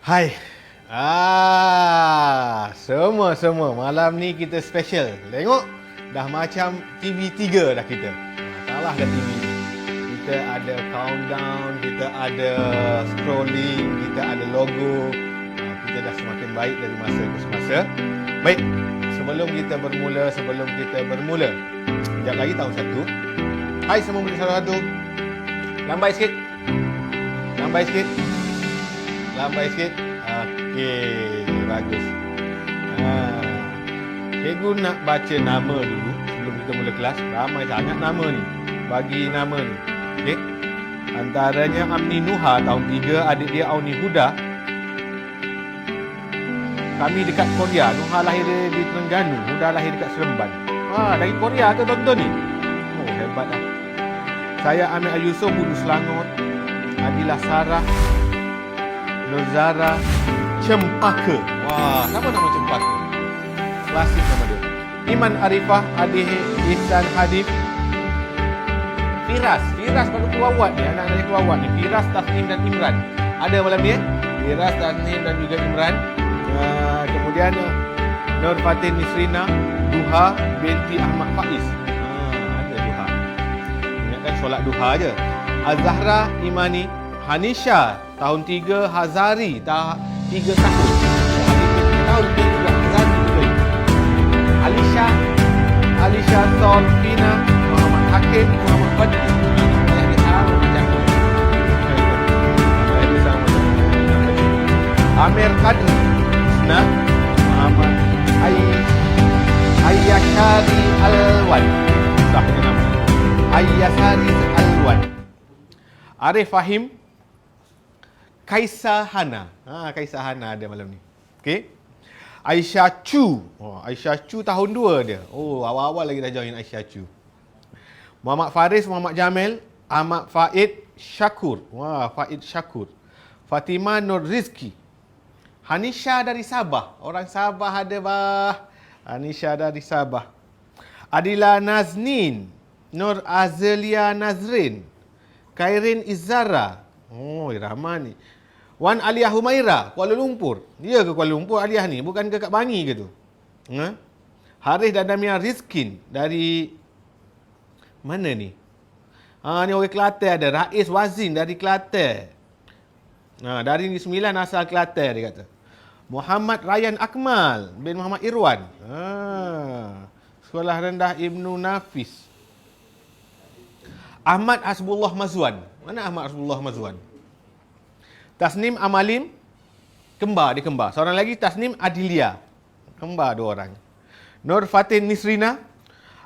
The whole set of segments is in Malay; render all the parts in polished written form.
Hai. Semua malam ni kita special. Tengok dah macam TV3 dah kita. Salah dah TV. Kita ada countdown, kita ada scrolling, kita ada logo. Kita dah semakin baik dari masa ke semasa. Baik, sebelum kita bermula, sekejap lagi tahun 1. Hai semua murid satu. Lambai sikit. Okey, bagus. Cikgu nak baca nama dulu sebelum kita mula kelas. Ramai sangat nama ni. Bagi nama ni. Okey. Antaranya Amni Nuha tahun 3, adik dia Auni Huda. Kami dekat Korea. Nuha lahir di Terengganu, Huda lahir dekat Seremban. Dari Korea ke tonton ni? Oh, hebat lah. Saya Amir Ayusof, Budu Selangor. Adilah Sarah, Nuzara, Cempaka. Wah, kenapa nama Cempaka? Klasik nama dia. Iman Arifah, adik Ihsan Hadif. Firas baru keluar ni, anak dari keluar ni. Firas, Tasnim dan Imran. Ada malam ni Firas, Tasnim dan juga Imran. Kemudian Nur Fatin Nisrina, Duha binti Ahmad Faiz. Ada Duha. Ingatkan solat duha je. Az-Zahra Imani, Hanisha tahun 3, Hazari 3 tahun. Tahun 3 Hazari juga. Alisha Solfina, Muhammad Hakim, Muhammad Fadli. Amir Qadri, Muhammad Ayyashari Alwan. Sahnya nama. Ayyashari Alwan. Arif Fahim, Kaisar Hana. Kaisar Hana ada malam ni. Okey. Aisyah Chu. Aisyah Chu tahun 2 dia. Awal-awal lagi dah join Aisyah Chu. Muhammad Faris, Muhammad Jamil, Ahmad Faid Syakur. Faid Syakur. Fatimah Nur Rizki. Hanisha dari Sabah. Orang Sabah ada bah. Hanisha dari Sabah. Adila Naznin. Nur Azelia Nazrin. Kairin Izara. Ramai ni. Wan Aliyah Humaira, Kuala Lumpur. Dia ke Kuala Lumpur Aliyah ni? Bukan ke Kak Bangi ke tu? Harith dan Damia Rizkin dari mana ni? Ni orang Kelantan ada. Rais Wazin dari Kelantan. Dari Negeri Sembilan asal Kelantan dia kata. Muhammad Ryan Akmal bin Muhammad Irwan. Sekolah Rendah Ibnu Nafis. Ahmad Hasbullah Mazwan. Mana Ahmad Hasbullah Mazwan? Tasnim Amalim, kembar. Seorang lagi Tasnim Adilia. Kembar 2 orang. Nur Fatin Nisrina,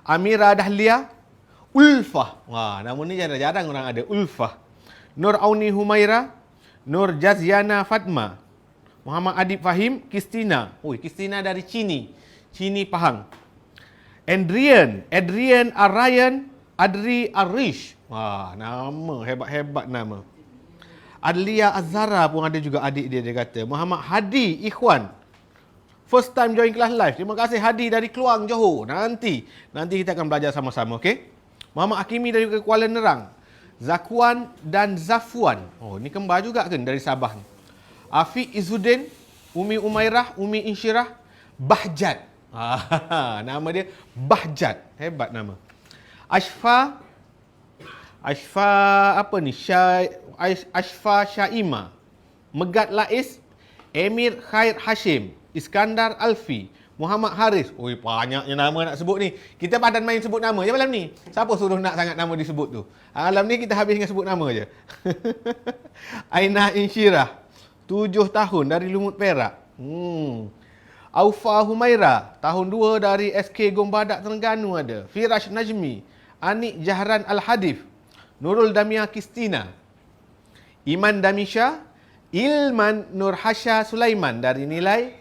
Amira Dahlia, Ulfah. Nama ni jarang orang ada. Ulfah. Nur Auni Humaira, Nur Jaziana Fatma, Muhammad Adib Fahim, Kristina. Kristina dari Cini Pahang. Adrian Arayan, Adri Arish. Nama hebat-hebat nama. Adlia Azhara pun ada juga adik dia kata. Muhammad Hadi Ikhwan. First time join kelas live. Terima kasih Hadi dari Keluang, Johor. Nanti kita akan belajar sama-sama, okey? Muhammad Hakimi dari Kuala Nerang. Zakwan dan Zafwan. Ni kembar juga kan dari Sabah ni. Afiq Izzuddin, Umi Umairah, Umi Insyirah, Bahjat. Nama dia Bahjat. Hebat nama. Ashfa apa ni? Ashfa Syaima, Megat Lais, Emir Khair Hashim, Iskandar Alfi, Muhammad Haris. Banyaknya nama nak sebut ni. Kita padan main sebut nama je malam ni. Siapa suruh nak sangat nama disebut tu? Malam ni kita habis dengan sebut nama je. Aina Insyirah, 7 tahun dari Lumut Perak. Aufa Humaira, tahun 2 dari SK Gombadak Terengganu ada. Firash Najmi, Anik Jahran Al-Hadif, Nurul Damia Kristina, Iman Damisha, Ilman Nur Hasha Sulaiman dari nilai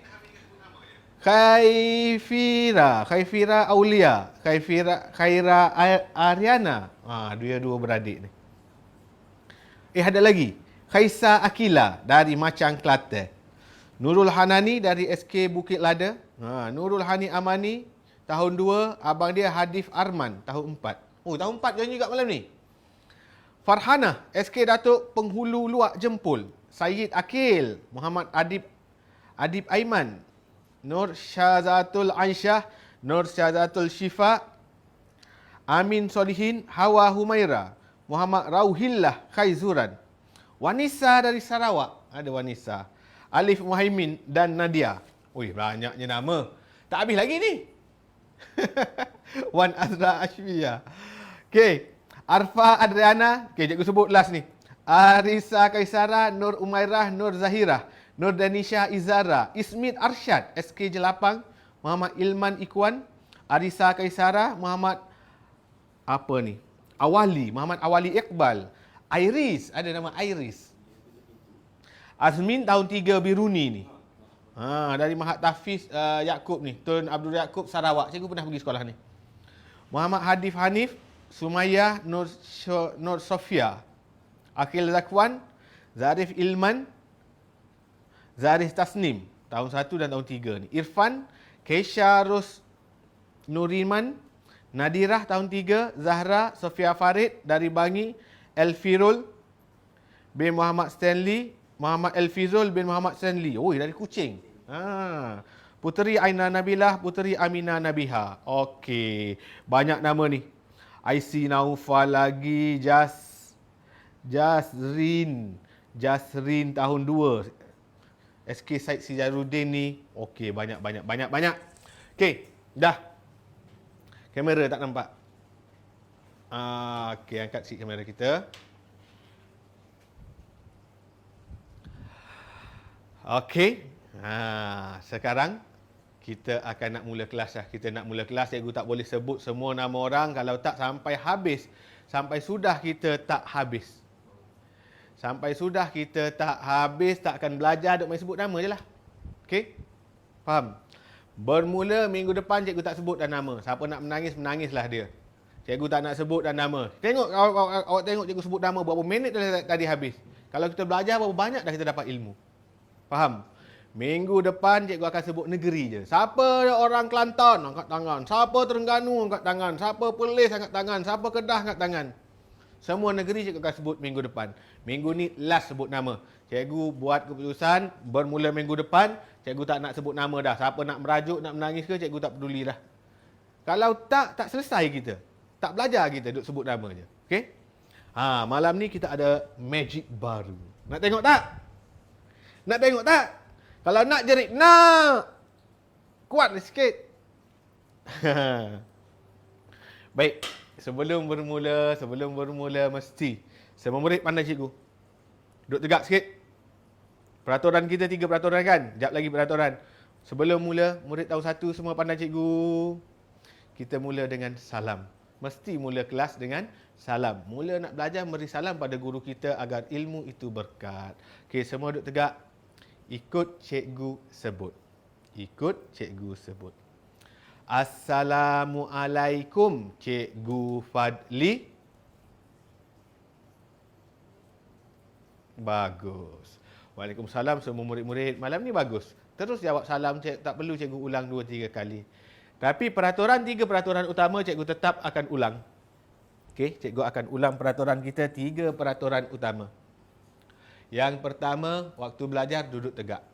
Khaifira Aulia, Khaira Ariana. Dua beradik ni. Ada lagi. Khaisa Akila dari Macang Kelantan. Nurul Hanani dari SK Bukit Lada. Nurul Hani Amani tahun 2, abang dia Hadif Arman tahun 4. Tahun 4 join juga malam ni. Farhana, SK Datuk Penghulu Luak Jempol. Sayyid Akil, Muhammad Adib Aiman, Nur Syazatul Aisyah, Nur Syazatul Syifa, Amin Solihin, Hawa Humaira, Muhammad Rauhillah Khaizuran. Wanisa dari Sarawak, ada Wanisa. Alif Muhaimin dan Nadia. Ui, banyaknya nama. Tak habis lagi ni. Wan Azra Ashfiya. Okey. Arfa Adriana. Okey, cikgu sebut last ni. Arisa Kaisara, Nur Umairah, Nur Zahirah, Nur Danisha Izara, Ismit Arsyad, SK Jelapang, Muhammad Ilman Ikwan, Arisa Kaisara, Muhammad apa ni? Awali, Muhammad Awali Iqbal. Iris, ada nama Iris. Azmin tahun 3 Biruni ni. Dari Mahat Tafiz Yaakob ni, Tun Abdul Yaakob Sarawak. Cikgu pernah pergi sekolah ni. Muhammad Hadif Hanif, Sumayyah Nur Sofia, Akil Zakwan, Zarif Ilman, Zarif Tasnim, tahun 1 dan tahun 3 ni. Irfan, Keisha Rus Nuriman, Nadirah tahun 3, Zahra, Sofia Farid dari Bangi, Elfirul bin Muhammad Stanley, Muhammad Elfizul bin Muhammad Stanley. Oh, dari Kuching. Puteri Aina Nabilah, Puteri Amina Nabiha. Okey, banyak nama ni. IC Naufal lagi, Jasrin tahun 2. SK Said Sijaruddin ni. Okey, banyak. Okey, dah. Kamera tak nampak. Okey, angkat sikit kamera kita. Okey. Sekarang kita akan nak mula kelas dah. Kita nak mula kelas, cikgu tak boleh sebut semua nama orang kalau tak sampai habis. Sampai sudah kita tak habis. Sampai sudah kita tak habis, tak akan belajar, duk main sebut nama je lah. Okey? Faham? Bermula minggu depan cikgu tak sebut dah nama. Siapa nak menangis, menangislah dia. Cikgu tak nak sebut dah nama. Tengok, awak tengok cikgu sebut nama berapa minit tadi habis. Kalau kita belajar, berapa banyak dah kita dapat ilmu. Faham? Minggu depan cikgu akan sebut negeri je. Siapa orang Kelantan, angkat tangan. Siapa Terengganu, angkat tangan. Siapa Perlis, angkat tangan. Siapa Kedah, angkat tangan. Semua negeri cikgu akan sebut minggu depan. Minggu ni last sebut nama. Cikgu buat keputusan bermula minggu depan, cikgu tak nak sebut nama dah. Siapa nak merajuk, nak menangis ke, cikgu tak peduli dah. Kalau tak selesai kita. Tak belajar kita duk sebut nama je. Okey? Malam ni kita ada magic baru. Nak tengok tak? Nak tengok tak? Kalau nak jerit, nak! Kuat sikit. Baik. Sebelum bermula mesti semua murid pandai cikgu. Duduk tegak sikit. Peraturan kita 3 peraturan kan? Sekejap lagi peraturan. Sebelum mula, murid tahun 1 semua pandai cikgu. Kita mula dengan salam. Mesti mula kelas dengan salam. Mula nak belajar, beri salam pada guru kita agar ilmu itu berkat. Okey, semua duduk tegak. Ikut cikgu sebut. Ikut cikgu sebut. Assalamualaikum, Cikgu Fadli. Bagus. Waalaikumsalam semua murid-murid. Malam ni bagus. Terus jawab salam, tak perlu cikgu ulang 2-3 kali. Tapi peraturan 3 peraturan utama cikgu tetap akan ulang. Okey, cikgu akan ulang peraturan kita 3 peraturan utama. Yang pertama, waktu belajar duduk tegak.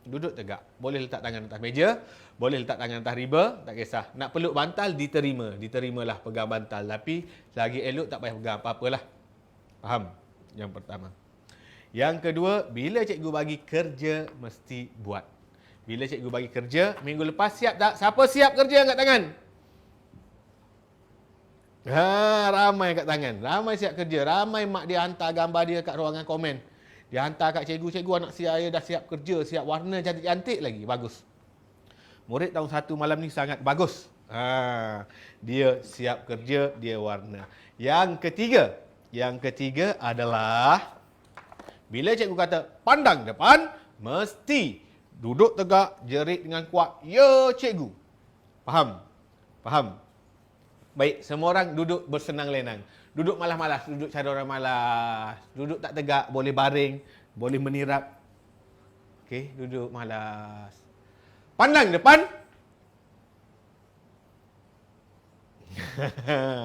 Duduk tegak. Boleh letak tangan atas meja, boleh letak tangan atas riba, tak kisah. Nak peluk bantal, diterima. Diterimalah pegang bantal. Tapi lagi elok tak payah pegang apa-apalah. Faham? Yang pertama. Yang kedua, bila cikgu bagi kerja, mesti buat. Bila cikgu bagi kerja, minggu lepas siap tak? Siapa siap kerja angkat tangan? Ramai angkat tangan. Ramai siap kerja. Ramai mak dia hantar gambar dia kat ruangan komen. Dia hantar kat cikgu, anak saya dah siap kerja, siap warna cantik-cantik lagi. Bagus. Murid tahun 1 malam ni sangat bagus. Dia siap kerja, dia warna. Yang ketiga adalah bila cikgu kata pandang depan, mesti duduk tegak, jerit dengan kuat. Ya, cikgu. Faham? Baik, semua orang duduk bersenang lenang. Duduk malas-malas, duduk cara orang malas. Duduk tak tegak, boleh baring, boleh menirap. Okey, duduk malas. Pandang depan.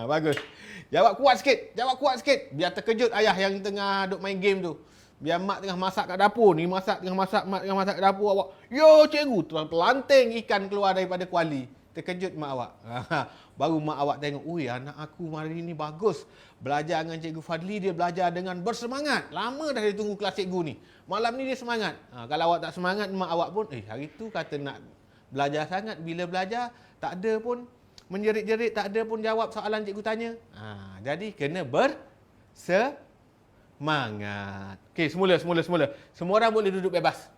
Bagus. Jawab kuat sikit, biar terkejut ayah yang tengah duk main game tu. Biar mak tengah masak kat dapur ni, tengah masak kat dapur awak. Yo cikgu, terlanting ikan keluar daripada kuali. Terkejut mak awak. Baru mak awak tengok, ui anak aku hari ni bagus. Belajar dengan Cikgu Fadli, dia belajar dengan bersemangat. Lama dah dia tunggu kelas cikgu ni. Malam ni dia semangat. Kalau awak tak semangat, mak awak pun, hari tu kata nak belajar sangat. Bila belajar, tak ada pun menjerit-jerit, tak ada pun jawab soalan cikgu tanya. Jadi kena bersemangat. Okey, semula. Semua orang boleh duduk bebas.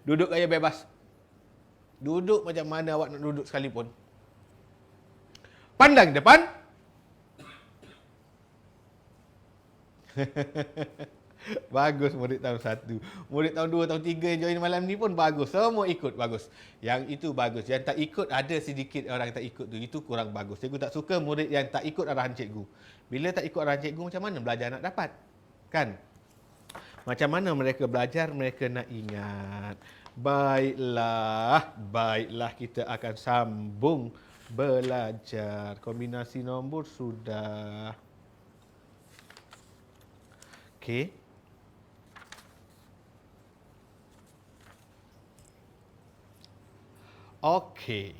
Duduk gaya bebas. Duduk macam mana awak nak duduk sekalipun. Pandang depan. Bagus murid tahun 1. Murid tahun 2, tahun 3 yang join malam ni pun bagus. Semua ikut, bagus. Yang itu bagus. Yang tak ikut, ada sedikit orang yang tak ikut tu. Itu kurang bagus. Cikgu tak suka murid yang tak ikut arahan cikgu. Bila tak ikut arahan cikgu, macam mana belajar nak dapat? Kan? Macam mana mereka belajar, mereka nak ingat. Baiklah kita akan sambung belajar. Kombinasi nombor sudah. Okey. Okey.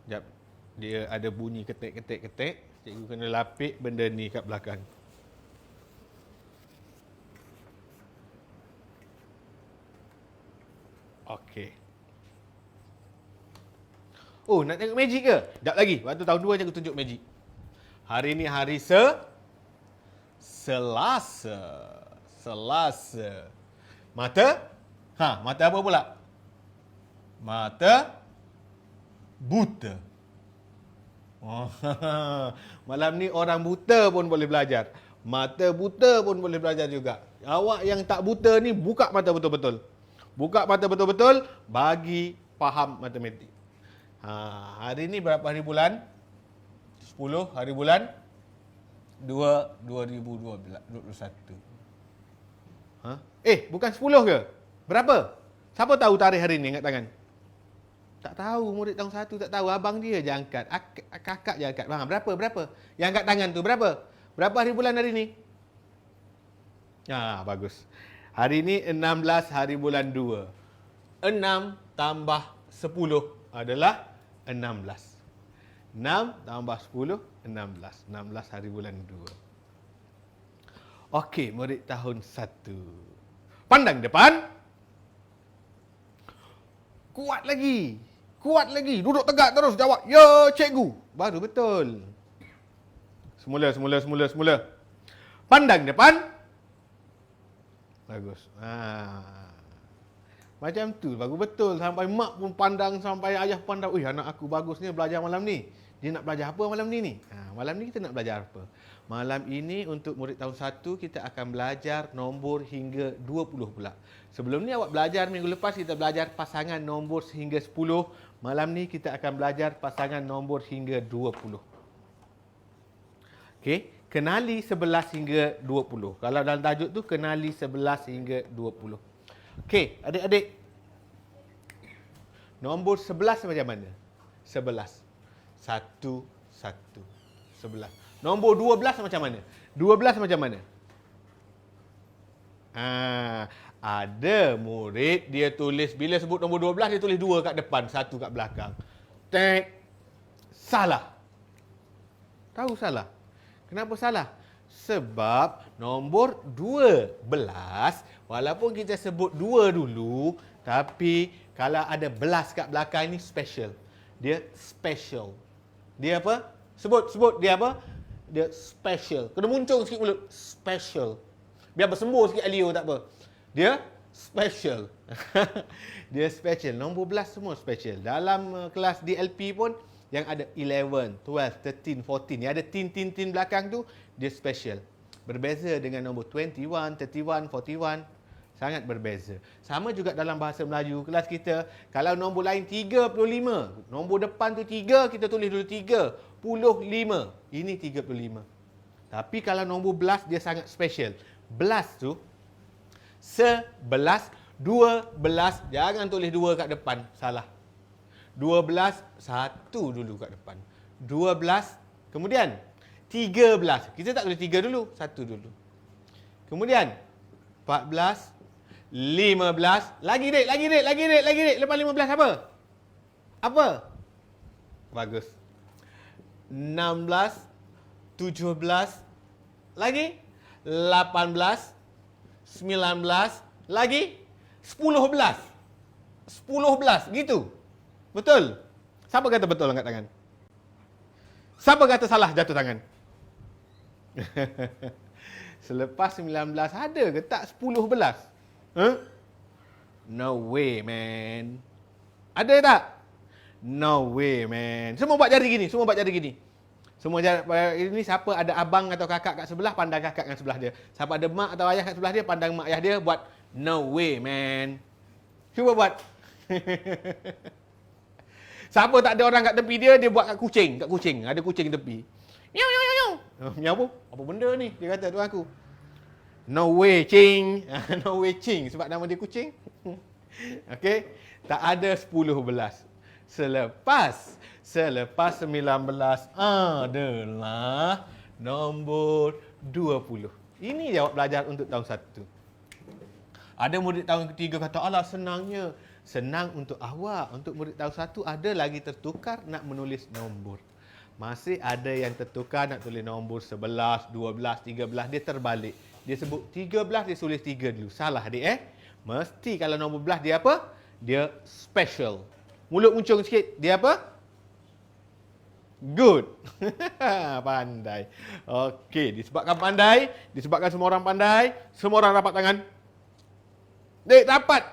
Sekejap. Dia ada bunyi ketik. Cikgu kena lapik benda ni kat belakang. Okey. Oh, nak tengok magic ke? Sekejap lagi. Waktu tahun 2 cikgu tunjuk magic. Hari ni hari Selasa. Mata? Mata apa pula? Mata buta. Malam ni orang buta pun boleh belajar. Mata buta pun boleh belajar juga. Awak yang tak buta ni buka mata betul-betul. Buka mata betul-betul bagi faham matematik. Hari ni berapa hari bulan? 10 hari bulan 2 2021. Bukan 10 ke? Berapa? Siapa tahu tarikh hari ni angkat tangan? Tak tahu, murid tahun 1 tak tahu. Abang dia je angkat. Kakak je angkat. Berapa? Yang angkat tangan tu berapa? Berapa hari bulan hari ni? Bagus. Hari ni 16 hari bulan 2. 6 tambah 10 adalah 16. 6 tambah 10, 16. 16 hari bulan 2. Okey, murid tahun 1. Pandang depan. Kuat lagi. Duduk tegak terus jawab, ya cikgu. Baru betul. Semula. Pandang depan. Bagus. Macam tu baru betul. Sampai mak pun pandang, sampai ayah pandang. Anak aku bagus ni belajar malam ni. Dia nak belajar apa malam ni? Malam ni kita nak belajar apa? Malam ini untuk murid tahun 1 kita akan belajar nombor hingga 20 pula. Sebelum ni awak belajar minggu lepas kita belajar pasangan nombor hingga 10. Malam ni kita akan belajar pasangan nombor hingga 20. Okey, kenali 11 hingga 20. Kalau dalam tajuk tu kenali 11 hingga 20. Okey, adik-adik. Nombor 11 macam mana? 11. 1, 1. 11. Nombor 12 macam mana? 12 macam mana? Ada murid dia tulis, bila sebut nombor 12 dia tulis 2 kat depan, 1 kat belakang. Salah. Tahu salah? Kenapa salah? Sebab nombor 12, walaupun kita sebut 2 dulu, tapi kalau ada belas kat belakang ni special. Dia special. Dia apa? Sebut dia apa? Dia special. Kena muncul sikit mulut. Special. Biar bersembur sikit alio tak apa. Dia special. Dia special. Nombor 11 semua special. Dalam kelas DLP pun yang ada 11, 12, 13, 14. Yang ada tin belakang tu, dia special. Berbeza dengan nombor 21, 31, 41. Sangat berbeza. Sama juga dalam bahasa Melayu. Kelas kita, kalau nombor lain 35. Nombor depan tu 3, kita tulis dulu 35. Ini 35. Tapi kalau nombor belas, dia sangat special. Belas tu, 11, 12. Jangan tulis 2 kat depan. Salah. 12, 1 dulu kat depan. 12, kemudian 13. Kita tak boleh 3 dulu, 1 dulu. Kemudian 14, 15, lagi dek. Lepas 15 apa? Apa? Bagus. 16, 17, lagi 18, 19, lagi 10 belas. 10 belas, gitu. Betul? Siapa kata betul angkat tangan? Siapa kata salah jatuh tangan? Selepas 19 ada ke tak 10 belas? Huh? No way, man. Ada tak? No way, man. Semua buat jari gini. Semua jari ini, siapa ada abang atau kakak kat sebelah, pandang kakak kat sebelah dia. Siapa ada mak atau ayah kat sebelah dia, pandang mak ayah dia, buat no way, man. Cuba buat. Siapa tak ada orang kat tepi dia, dia buat kat kucing. Ada kucing tepi. Miau, miau, miau. Miau apa? Apa benda ni? Dia kata tu aku. No way, cing. No way, cing. Sebab nama dia kucing. Okey. Tak ada 10 belas. Selepas 19 adalah nombor 20. Ini jawab belajar untuk tahun 1. Ada murid tahun ketiga kata, alah senangnya. Senang untuk awak. Untuk murid tahun 1 ada lagi tertukar nak menulis nombor. Masih ada yang tertukar nak tulis nombor 11, 12, 13. Dia terbalik. Dia sebut 13, dia tulis 3 dulu. Salah adik Mesti kalau nombor belas dia apa? Dia special. Mulut muncung sikit. Dia apa? Good. Pandai. Okey, disebabkan pandai, disebabkan semua orang pandai, semua orang rapat tangan. Dek, rapat.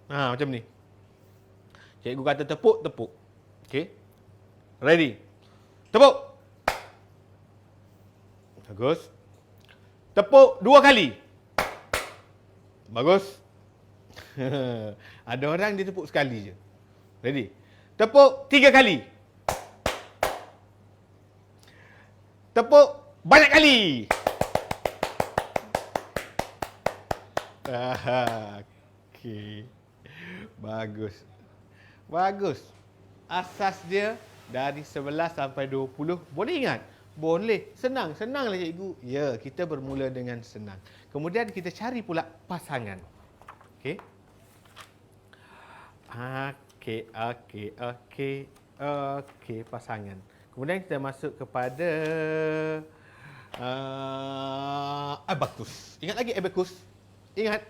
Macam ni. Cikgu kata tepuk, tepuk. Okey. Ready. Tepuk. Bagus. Tepuk 2 kali. Bagus. Ada orang dia tepuk sekali je. Ready. Tepuk 3 kali. Tepuk banyak kali. Okey. Bagus. Bagus. Asas dia dari 11 sampai 20. Boleh ingat? Boleh. Senang. Senanglah cikgu. Ya, kita bermula dengan senang. Kemudian kita cari pula pasangan. Okey. Okey, pasangan. Kemudian kita masuk kepada abakus. Ingat lagi abakus? Ingat?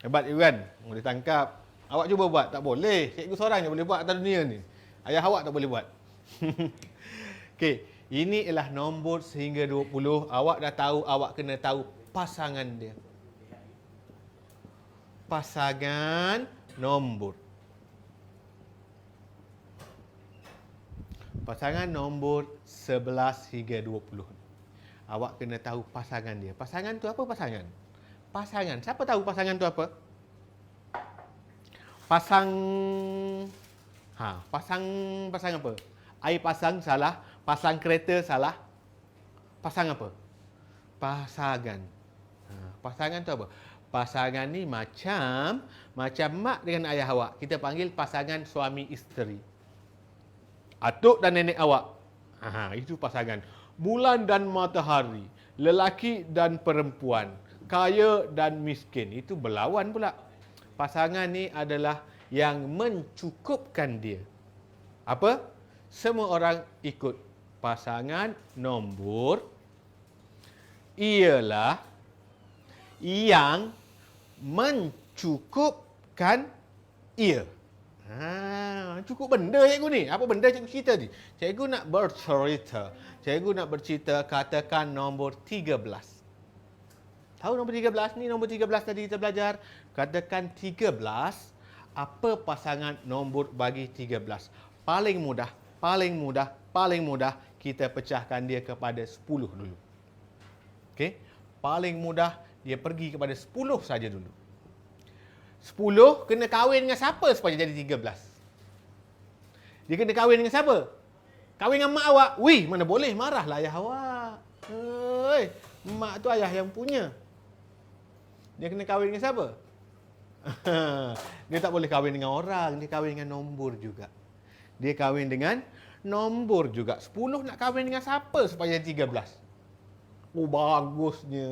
Hebat you kan? Boleh tangkap. Awak cuba buat. Tak boleh. Cikgu seorang je boleh buat atas dunia ni. Ayah awak tak boleh buat. Okey. Ini ialah nombor sehingga 20. Awak dah tahu, awak kena tahu pasangan dia. Pasangan nombor. Pasangan nombor 11 hingga 20. Awak kena tahu pasangan dia. Pasangan tu apa pasangan? Pasangan. Siapa tahu pasangan tu apa? Pasang apa? Air pasang salah, pasang kereta salah. Pasang apa? Pasangan. Pasangan tu apa? Pasangan ni macam mak dengan ayah awak. Kita panggil pasangan suami isteri. Atuk dan nenek awak. Itu pasangan. Bulan dan matahari. Lelaki dan perempuan. Kaya dan miskin. Itu berlawan pula. Pasangan ni adalah yang mencukupkan dia. Apa? Semua orang ikut. Pasangan nombor ialah yang mencukupkan ia. Cukup benda cikgu ni. Apa benda cikgu cerita ni? Cikgu nak bercerita. Katakan nombor 13. Tahu nombor 13 ni? Nombor 13 tadi kita belajar. Katakan 13. Apa pasangan nombor bagi 13? Paling mudah kita pecahkan dia kepada 10 dulu. Okey? Paling mudah dia pergi kepada 10 saja dulu. 10 kena kahwin dengan siapa supaya jadi 13? Dia kena kahwin dengan siapa? Kahwin dengan mak awak. Wih, mana boleh, marahlah ayah awak. Hei, mak tu ayah yang punya. Dia kena kahwin dengan siapa? Dia tak boleh kahwin dengan orang, dia kahwin dengan nombor juga. Dia kahwin dengan nombor juga. 10 nak kahwin dengan siapa supaya 13? Oh, bagusnya.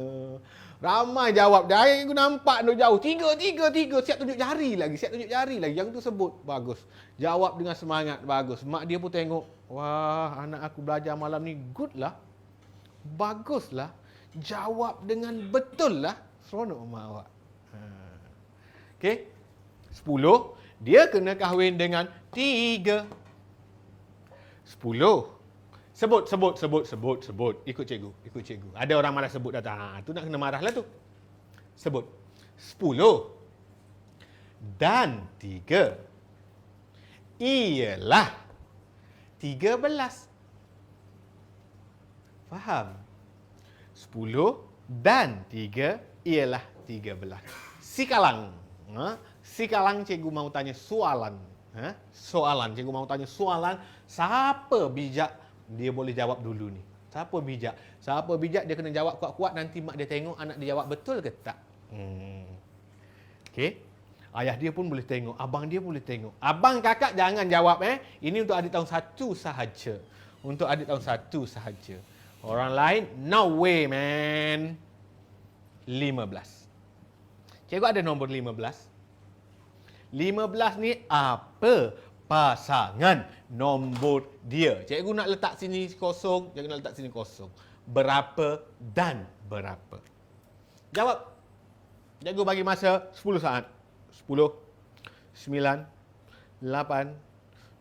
Ramai jawab. Dah aku nampak tu jauh. 3. Siap tunjuk jari lagi. Yang tu sebut. Bagus. Jawab dengan semangat. Bagus. Mak dia pun tengok. Wah, anak aku belajar malam ni good lah. Bagus lah. Jawab dengan betul lah. Seronok mak awak. Okey. 10. Dia kena kahwin dengan 3. 10. Sebut. Ikut cikgu. Ada orang marah sebut datang. Tu nak kena marah lah tu. Sebut. 10 dan 3 ialah 13. Faham? 10 dan 3 ialah 13. Sikalang. Sikalang cikgu mau tanya soalan. Cikgu mau tanya soalan. Siapa bijak? Dia boleh jawab dulu ni. Siapa bijak dia kena jawab kuat-kuat. Nanti mak dia tengok anak dia jawab betul ke tak. Okey. Ayah dia pun boleh tengok. Abang dia boleh tengok. Abang kakak jangan jawab. Ini untuk adik tahun 1 sahaja. Orang lain, no way man. 15. Cikgu ada nombor 15. 15 ni apa pasangan nombor dia? Cikgu nak letak sini kosong, cikgu nak letak sini kosong. Berapa dan berapa? Jawab. Cikgu bagi masa 10 saat. 10, 9, 8,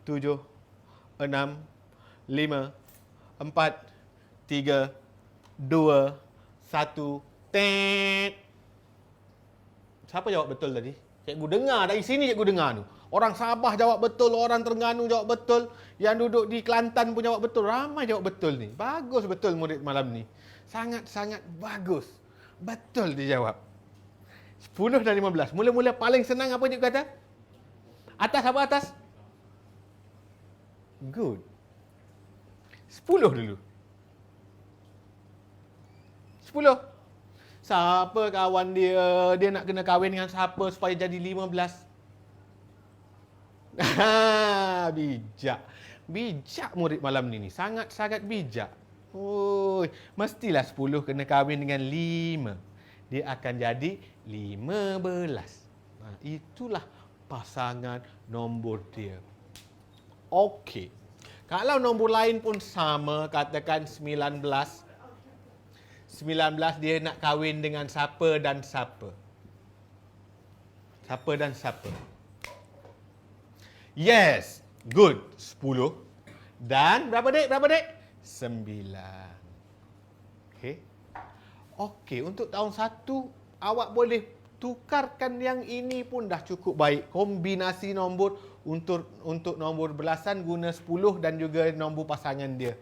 7, 6, 5, 4, 3, 2, 1. Tet. Siapa jawab betul tadi? Cikgu dengar dari sini, cikgu dengar tu. Orang Sabah jawab betul, orang Terengganu jawab betul, yang duduk di Kelantan pun jawab betul. Ramai jawab betul ni. Bagus betul murid malam ni. Sangat-sangat bagus. Betul dia jawab. 10 dan 15. Mula-mula paling senang apa cikgu kata? Atas apa atas? Good. 10 dulu. 10. Siapa kawan dia? Dia nak kena kahwin dengan siapa supaya jadi 15? Bijak. Bijak murid malam ni. Sangat-sangat bijak. Oi, mestilah 10 kena kahwin dengan 5. Dia akan jadi 15. Itulah pasangan nombor dia. Okey. Kalau nombor lain pun sama, katakan 19. 19 dia nak kahwin dengan siapa dan siapa? Siapa dan siapa? Yes, good. 10 dan berapa dek? 9. Okey, untuk tahun 1 awak boleh tukarkan yang ini pun dah cukup baik. Kombinasi nombor untuk nombor belasan guna 10 dan juga nombor pasangan dia.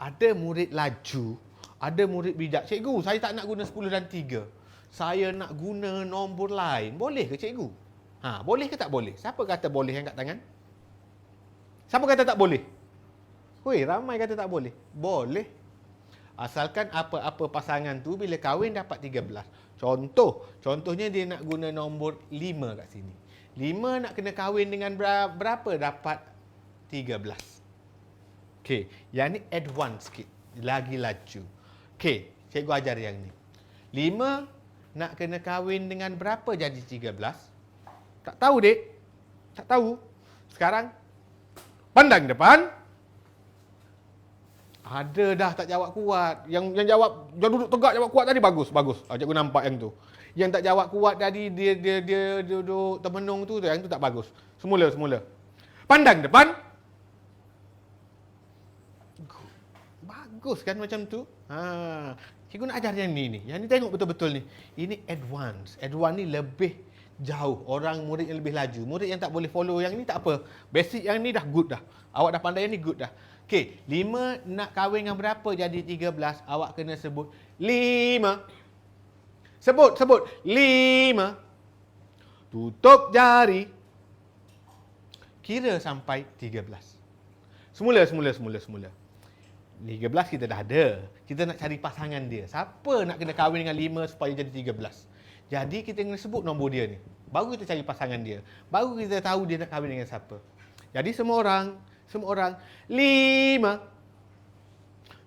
Ada murid laju, ada murid bijak. Cikgu, saya tak nak guna 10 dan 3. Saya nak guna nombor lain. Boleh ke cikgu? Boleh ke tak boleh? Siapa kata boleh angkat tangan? Siapa kata tak boleh? Hui, ramai kata tak boleh. Boleh. Asalkan apa-apa pasangan tu bila kahwin dapat 13. Contohnya dia nak guna nombor 5 kat sini. 5 nak kena kahwin dengan berapa dapat 13. Okey, yang ni advance sikit. Lagi laju. Okey, cikgu ajar yang ni. 5 nak kena kahwin dengan berapa jadi 13? Tak tahu, dek. Tak tahu. Sekarang, pandang depan. Ada dah tak jawab kuat. Yang jawab, yang duduk tegak jawab kuat tadi bagus. Cikgu nampak yang tu. Yang tak jawab kuat tadi dia duduk termenung tu, yang tu tak bagus. Semula. Pandang depan. Bagus kan macam tu? Cikgu nak ajar yang ni. Yang ni tengok betul-betul ni. Ini advance. Advance ni lebih jauh. Orang murid yang lebih laju. Murid yang tak boleh follow yang ni tak apa. Basic yang ni dah good dah. Awak dah pandai yang ni good dah. Okey, 5 nak kahwin dengan berapa jadi 13? Awak kena sebut 5. Sebut 5. Tutup jari. Kira sampai 13. Semula. 13 kita dah ada. Kita nak cari pasangan dia. Siapa nak kena kahwin dengan 5 supaya jadi 13? Jadi kita kena sebut nombor dia ni. Baru kita cari pasangan dia. Baru kita tahu dia nak kahwin dengan siapa. Jadi semua orang 5.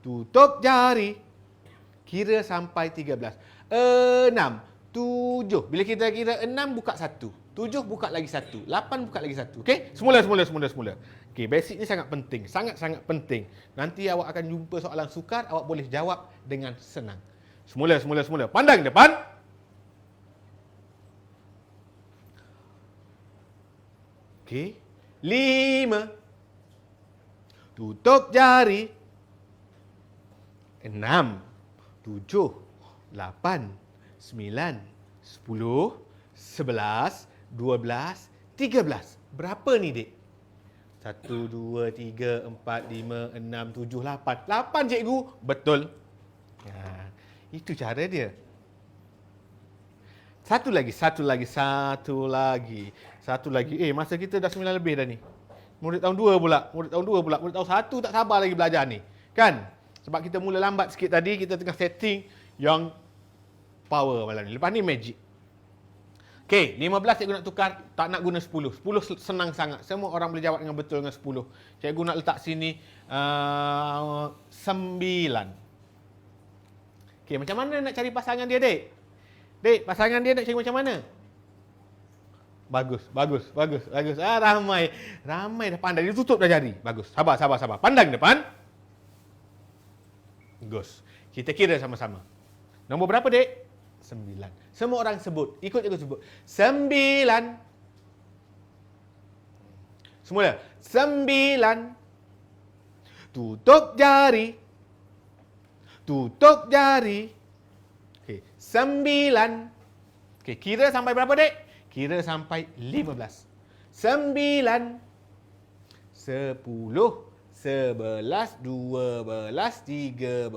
Tutup jari. Kira sampai 13. 6, 7. Bila kita kira 6, buka 1. 7, buka lagi 1. 8, buka lagi 1. Okey? Semula. Okey, basic ni sangat penting. Sangat-sangat penting. Nanti awak akan jumpa soalan sukar, awak boleh jawab dengan senang. Semula. Pandang depan. Okey. 5. Tutup jari. 6, 7, 8, 9, 10, 11, 12, 13. Berapa ni, Dek? 1, 2, 3, 4, 5, 6, 7, 8. 8, cikgu. Betul. Itu cara dia. Satu lagi. Masa kita dah 9 lebih dah ni. Murid tahun 2 pula. Murid tahun 1 tak sabar lagi belajar ni. Kan? Sebab kita mula lambat sikit tadi, kita tengah setting yang power malam ni. Lepas ni magic. Okey, 15 cikgu nak tukar, tak nak guna 10. 10 senang sangat. Semua orang boleh jawab dengan betul dengan 10. Cikgu nak letak sini 9. Okey, macam mana nak cari pasangan dia, Dek? Dek, pasangan dia nak cari macam mana? Bagus. Ramai dah pandai. Dia tutup dah jari. Bagus. Sabar. Pandang depan. Bagus. Kita kira sama-sama. Nombor berapa, Dek? 9. Semua orang sebut. Ikut cikgu sebut. 9. Semula. 9. Tutup jari. Okey. 9. Okey, kira sampai berapa, Dek? Kira sampai 15. 9. 10. 11, 12, 13,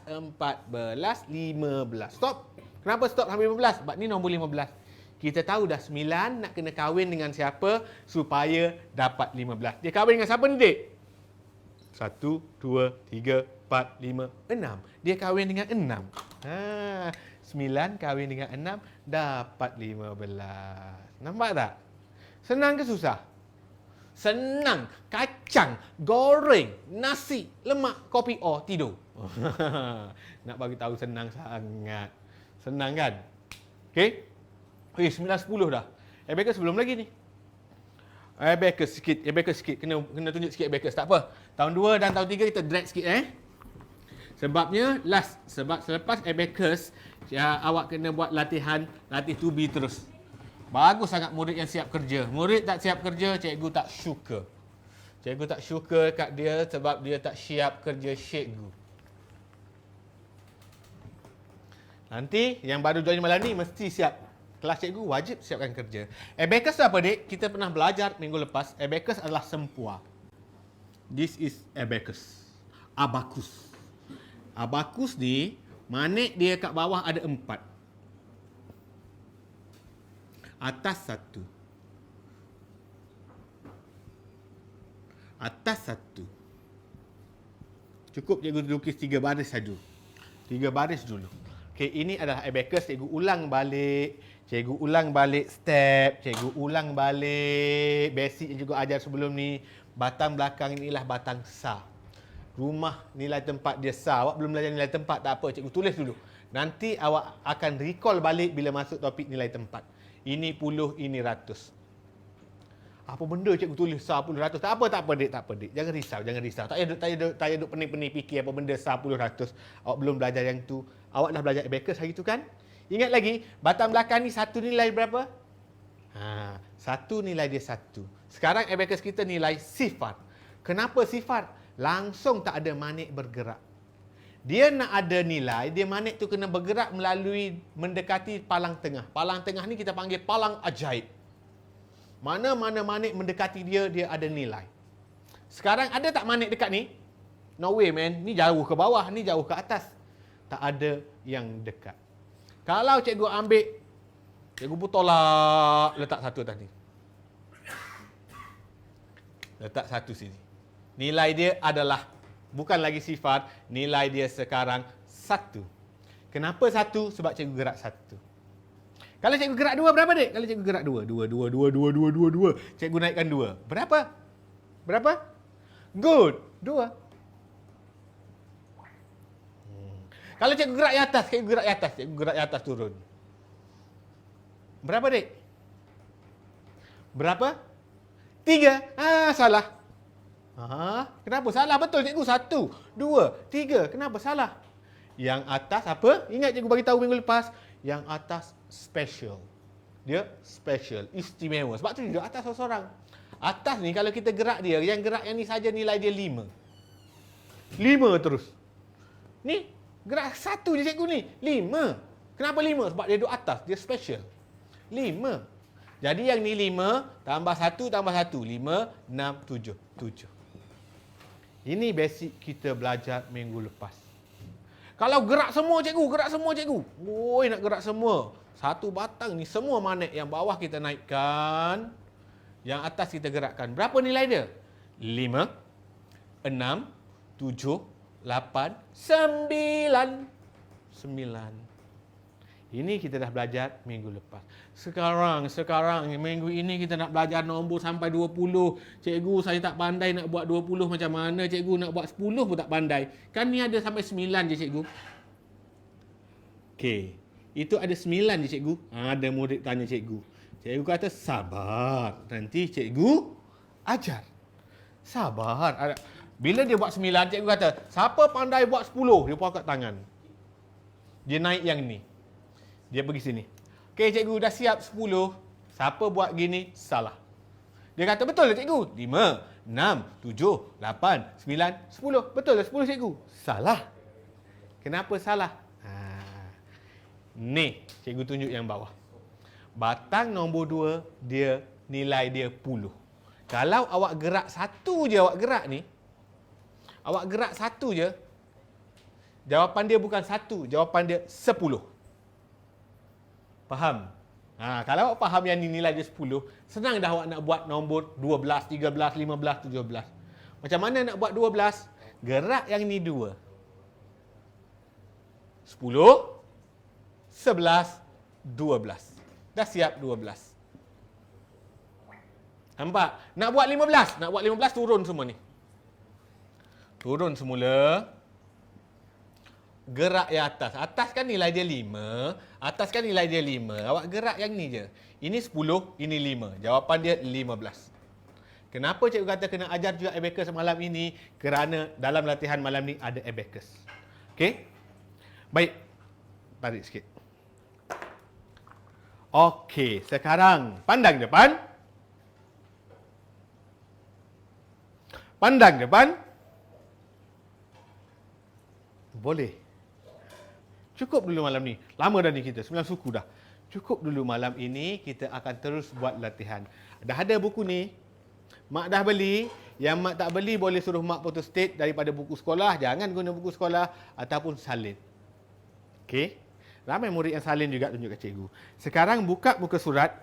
14, 15. Stop. Kenapa stop sampai 15? Sebab ni nombor 15. Kita tahu dah 9 nak kena kahwin dengan siapa supaya dapat 15. Dia kahwin dengan siapa ni, Dek? 1, 2, 3, 4, 5, 6. Dia kahwin dengan 6. 9 kahwin dengan 6 dapat 15. Nampak tak? Senang ke susah? Senang. Kacang, goreng, nasi, lemak, kopi, tidur. Nak bagi tahu senang sangat. Senang kan? Okey. 9, 10 dah. Abacus belum lagi ni. Abacus sikit. Kena tunjuk sikit abacus. Tak apa. Tahun 2 dan tahun 3 kita drag sikit Sebabnya last. Sebab selepas abacus, awak kena buat latih 2B terus. Bagus sangat murid yang siap kerja. Murid tak siap kerja, cikgu tak suka. Cikgu tak suka kat dia sebab dia tak siap kerja cikgu. Nanti yang baru join malam ni mesti siap. Kelas cikgu wajib siapkan kerja. Abacus apa, Dek? Kita pernah belajar minggu lepas. Abacus adalah sempua. This is abacus. Abacus ni, manik dia kat bawah ada 4. Atas 1. Cukup cikgu lukis 3 baris saja. 3 baris dulu. Okey, ini adalah abacus. Cikgu ulang balik step. Cikgu ulang balik basic yang cikgu ajar sebelum ni. Batang belakang inilah batang sa. Rumah nilai tempat dia sa. Awak belum belajar nilai tempat, tak apa. Cikgu tulis dulu. Nanti awak akan recall balik bila masuk topik nilai tempat. Ini puluh, ini ratus. Apa benda cikgu tulis sah puluh ratus? Tak apa, Dek. Jangan risau. Tak payah duk pening-pening fikir apa benda sah puluh ratus. Awak belum belajar yang tu. Awak dah belajar abacus hari tu kan? Ingat lagi, batang belakang ni satu nilai berapa? Satu nilai dia 1. Sekarang abacus kita nilai sifar. Kenapa sifar? Langsung tak ada manik bergerak. Dia nak ada nilai, dia manik tu kena bergerak melalui mendekati palang tengah. Palang tengah ni kita panggil palang ajaib. Mana-mana manik mendekati dia, dia ada nilai. Sekarang ada tak manik dekat ni? No way, man. Ni jauh ke bawah, ni jauh ke atas. Tak ada yang dekat. Kalau cikgu ambil, cikgu tolak, letak 1 atas ni. Letak 1 sini. Nilai dia adalah bukan lagi sifar, nilai dia sekarang 1. Kenapa 1? Sebab cikgu gerak 1. Kalau cikgu gerak 2, berapa, Dek? Kalau cikgu gerak 2. Cikgu naikkan 2. Berapa? Berapa? Good. 2. Kalau cikgu gerak di atas, cikgu gerak di atas, cikgu gerak di atas turun. Berapa, Dik? Berapa? 3. Salah. Kenapa salah? Betul cikgu. 1, 2, 3. Kenapa salah? Yang atas apa? Ingat cikgu bagi tahu minggu lepas. Yang atas special. Dia special, istimewa. Sebab tu dia duduk atas seorang. Atas ni kalau kita gerak dia, yang gerak yang ni saja nilai dia 5. 5 terus. Ni gerak 1 je cikgu ni. 5. Kenapa 5? Sebab dia duduk atas, dia special. 5. Jadi yang ni 5 tambah 1 tambah 1. 5, 6, 7. 7. Ini basic kita belajar minggu lepas. Kalau gerak semua cikgu, gerak semua cikgu. Oi, nak gerak semua. Satu batang ni semua magnet yang bawah kita naikkan, yang atas kita gerakkan. Berapa nilai dia? 5, 6, 7, 8, 9. 9. Ini kita dah belajar minggu lepas. Sekarang minggu ini kita nak belajar nombor sampai 20. Cikgu, saya tak pandai nak buat 20 macam mana. Cikgu nak buat 10 pun tak pandai. Kan ni ada sampai 9 je cikgu. Okey. Itu ada 9 je cikgu. Ada murid tanya cikgu. Cikgu kata sabar. Nanti cikgu ajar. Sabar. Bila dia buat 9, cikgu kata, siapa pandai buat 10? Dia angkat tangan. Dia naik yang ni. Dia pergi sini. Okey cikgu, dah siap 10. Siapa buat gini? Salah. Dia kata, betul lah cikgu. 5, 6, 7, 8, 9, 10. Betul lah 10 cikgu. Salah. Kenapa salah? Ni, cikgu tunjuk yang bawah. Batang nombor 2, dia nilai dia 10. Kalau awak gerak 1 je awak gerak ni, awak gerak 1 je, jawapan dia bukan 1, jawapan dia 10. Faham? Kalau awak faham yang ni nilai dia 10, senang dah awak nak buat nombor 12, 13, 15, 17. Macam mana nak buat 12? Gerak yang ni 2. 10, 11, 12. Dah siap 12. Nampak? Nak buat 15. Nak buat 15 turun semua ni. Turun semula. Gerak yang atas. Atas kan nilai dia 5. Atas kan nilai dia 5. Awak gerak yang ni je. Ini 10, ini 5. Jawapan dia 15. Kenapa cikgu kata kena ajar juga abacus malam ini? Kerana dalam latihan malam ni ada abacus. Okey? Baik. Tarik sikit. Okey, sekarang pandang depan. Pandang depan. Boleh. Cukup dulu malam ni. Lama dah ni kita, 9 suku dah. Cukup dulu malam ini, kita akan terus buat latihan. Dah ada buku ni. Mak dah beli. Yang mak tak beli, boleh suruh mak photostat daripada buku sekolah. Jangan guna buku sekolah ataupun salin. Okey? Ramai murid yang salin juga tunjuk ke cikgu. Sekarang buka muka surat.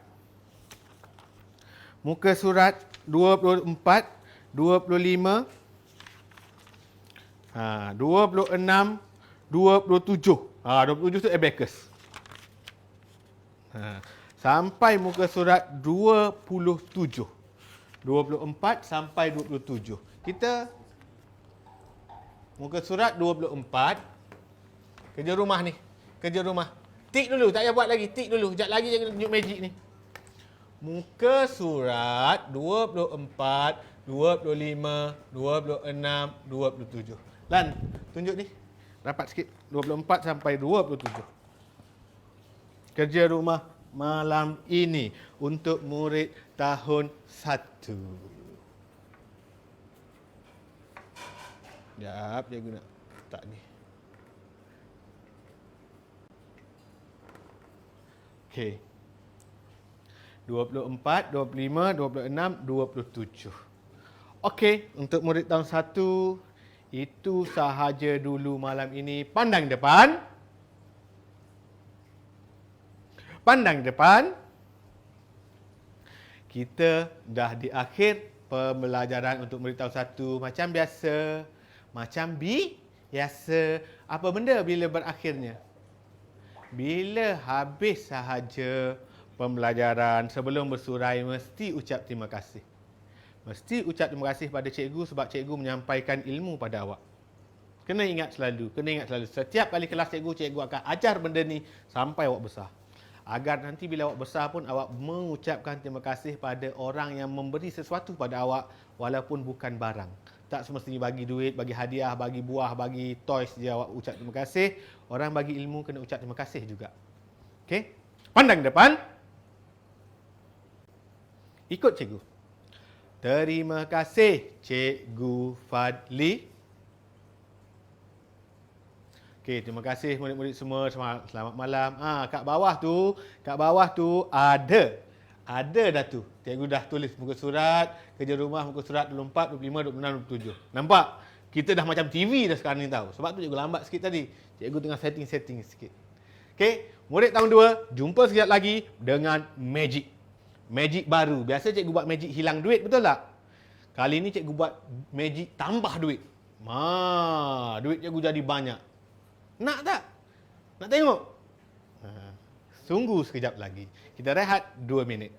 Muka surat 24, 25, 26, 27. 27 tu abacus. Sampai muka surat 27. 24 sampai 27. Kita muka surat 24. Kerja rumah ni. Kerja rumah. Tik dulu, tak payah buat lagi. Tik dulu. Sekejap lagi jangan tunjuk magic ni. Muka surat 24, 25, 26, 27. Lan, tunjuk ni. Rapat sikit. 24 sampai 27. Kerja rumah malam ini untuk murid tahun 1. Sekejap, cikgu nak letak ni. Okey. 24, 25, 26, 27. Okey, untuk murid tahun 1, itu sahaja dulu malam ini. Pandang depan. Pandang depan. Kita dah di akhir pembelajaran untuk murid tahun 1. Macam biasa. Macam biasa. Apa benda bila berakhirnya? Bila habis sahaja pembelajaran, sebelum bersurai mesti ucap terima kasih. Mesti ucap terima kasih pada cikgu sebab cikgu menyampaikan ilmu pada awak. Kena ingat selalu. Setiap kali kelas cikgu akan ajar benda ni sampai awak besar. Agar nanti bila awak besar pun awak mengucapkan terima kasih pada orang yang memberi sesuatu pada awak walaupun bukan barang. Tak semestinya bagi duit, bagi hadiah, bagi buah, bagi toys je awak ucap terima kasih. Orang bagi ilmu kena ucap terima kasih juga. Okey? Pandang depan. Ikut cikgu. Terima kasih Cikgu Fadli. Okey, terima kasih murid-murid semua. Selamat malam. Kat bawah tu ada dah tu. Cikgu dah tulis muka surat, kerja rumah muka surat 24, 25, 26, 27. Nampak? Kita dah macam TV dah sekarang ni tahu. Sebab tu cikgu lambat sikit tadi. Cikgu tengah setting sikit. Okey, murid tahun 2, jumpa sekejap lagi dengan magic. Magic baru. Biasa cikgu buat magic hilang duit, betul tak? Kali ni cikgu buat magic tambah duit. Duit cikgu jadi banyak. Nak tak? Nak tengok? Tunggu sekejap lagi. Kita rehat 2 minit.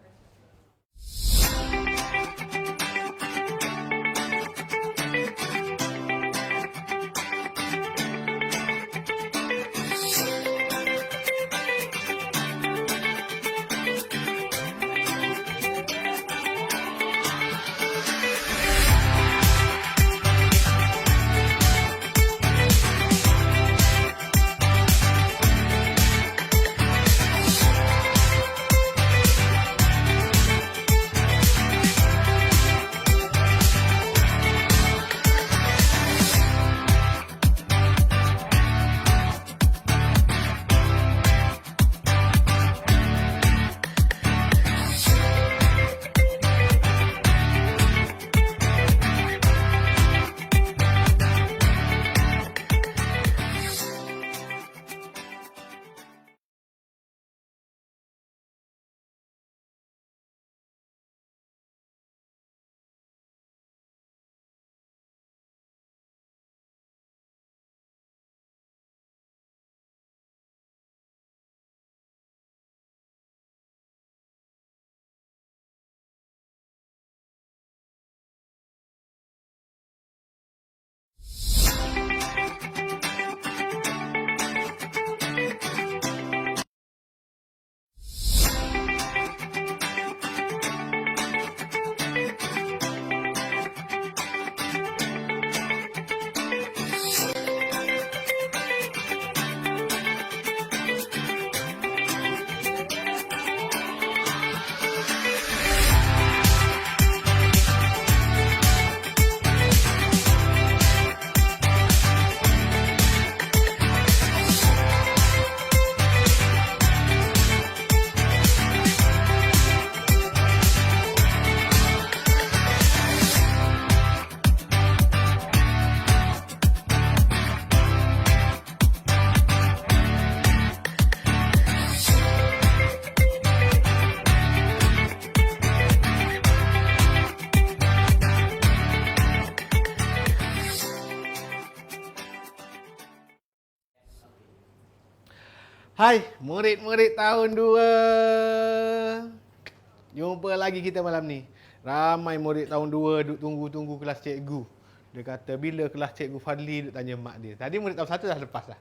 Hai, murid-murid tahun 2. Jumpa lagi kita malam ni. Ramai murid tahun 2 duk tunggu-tunggu kelas cikgu. Dia kata, bila kelas cikgu Fadli, duk tanya mak dia. Tadi murid tahun 1 dah lepas dah.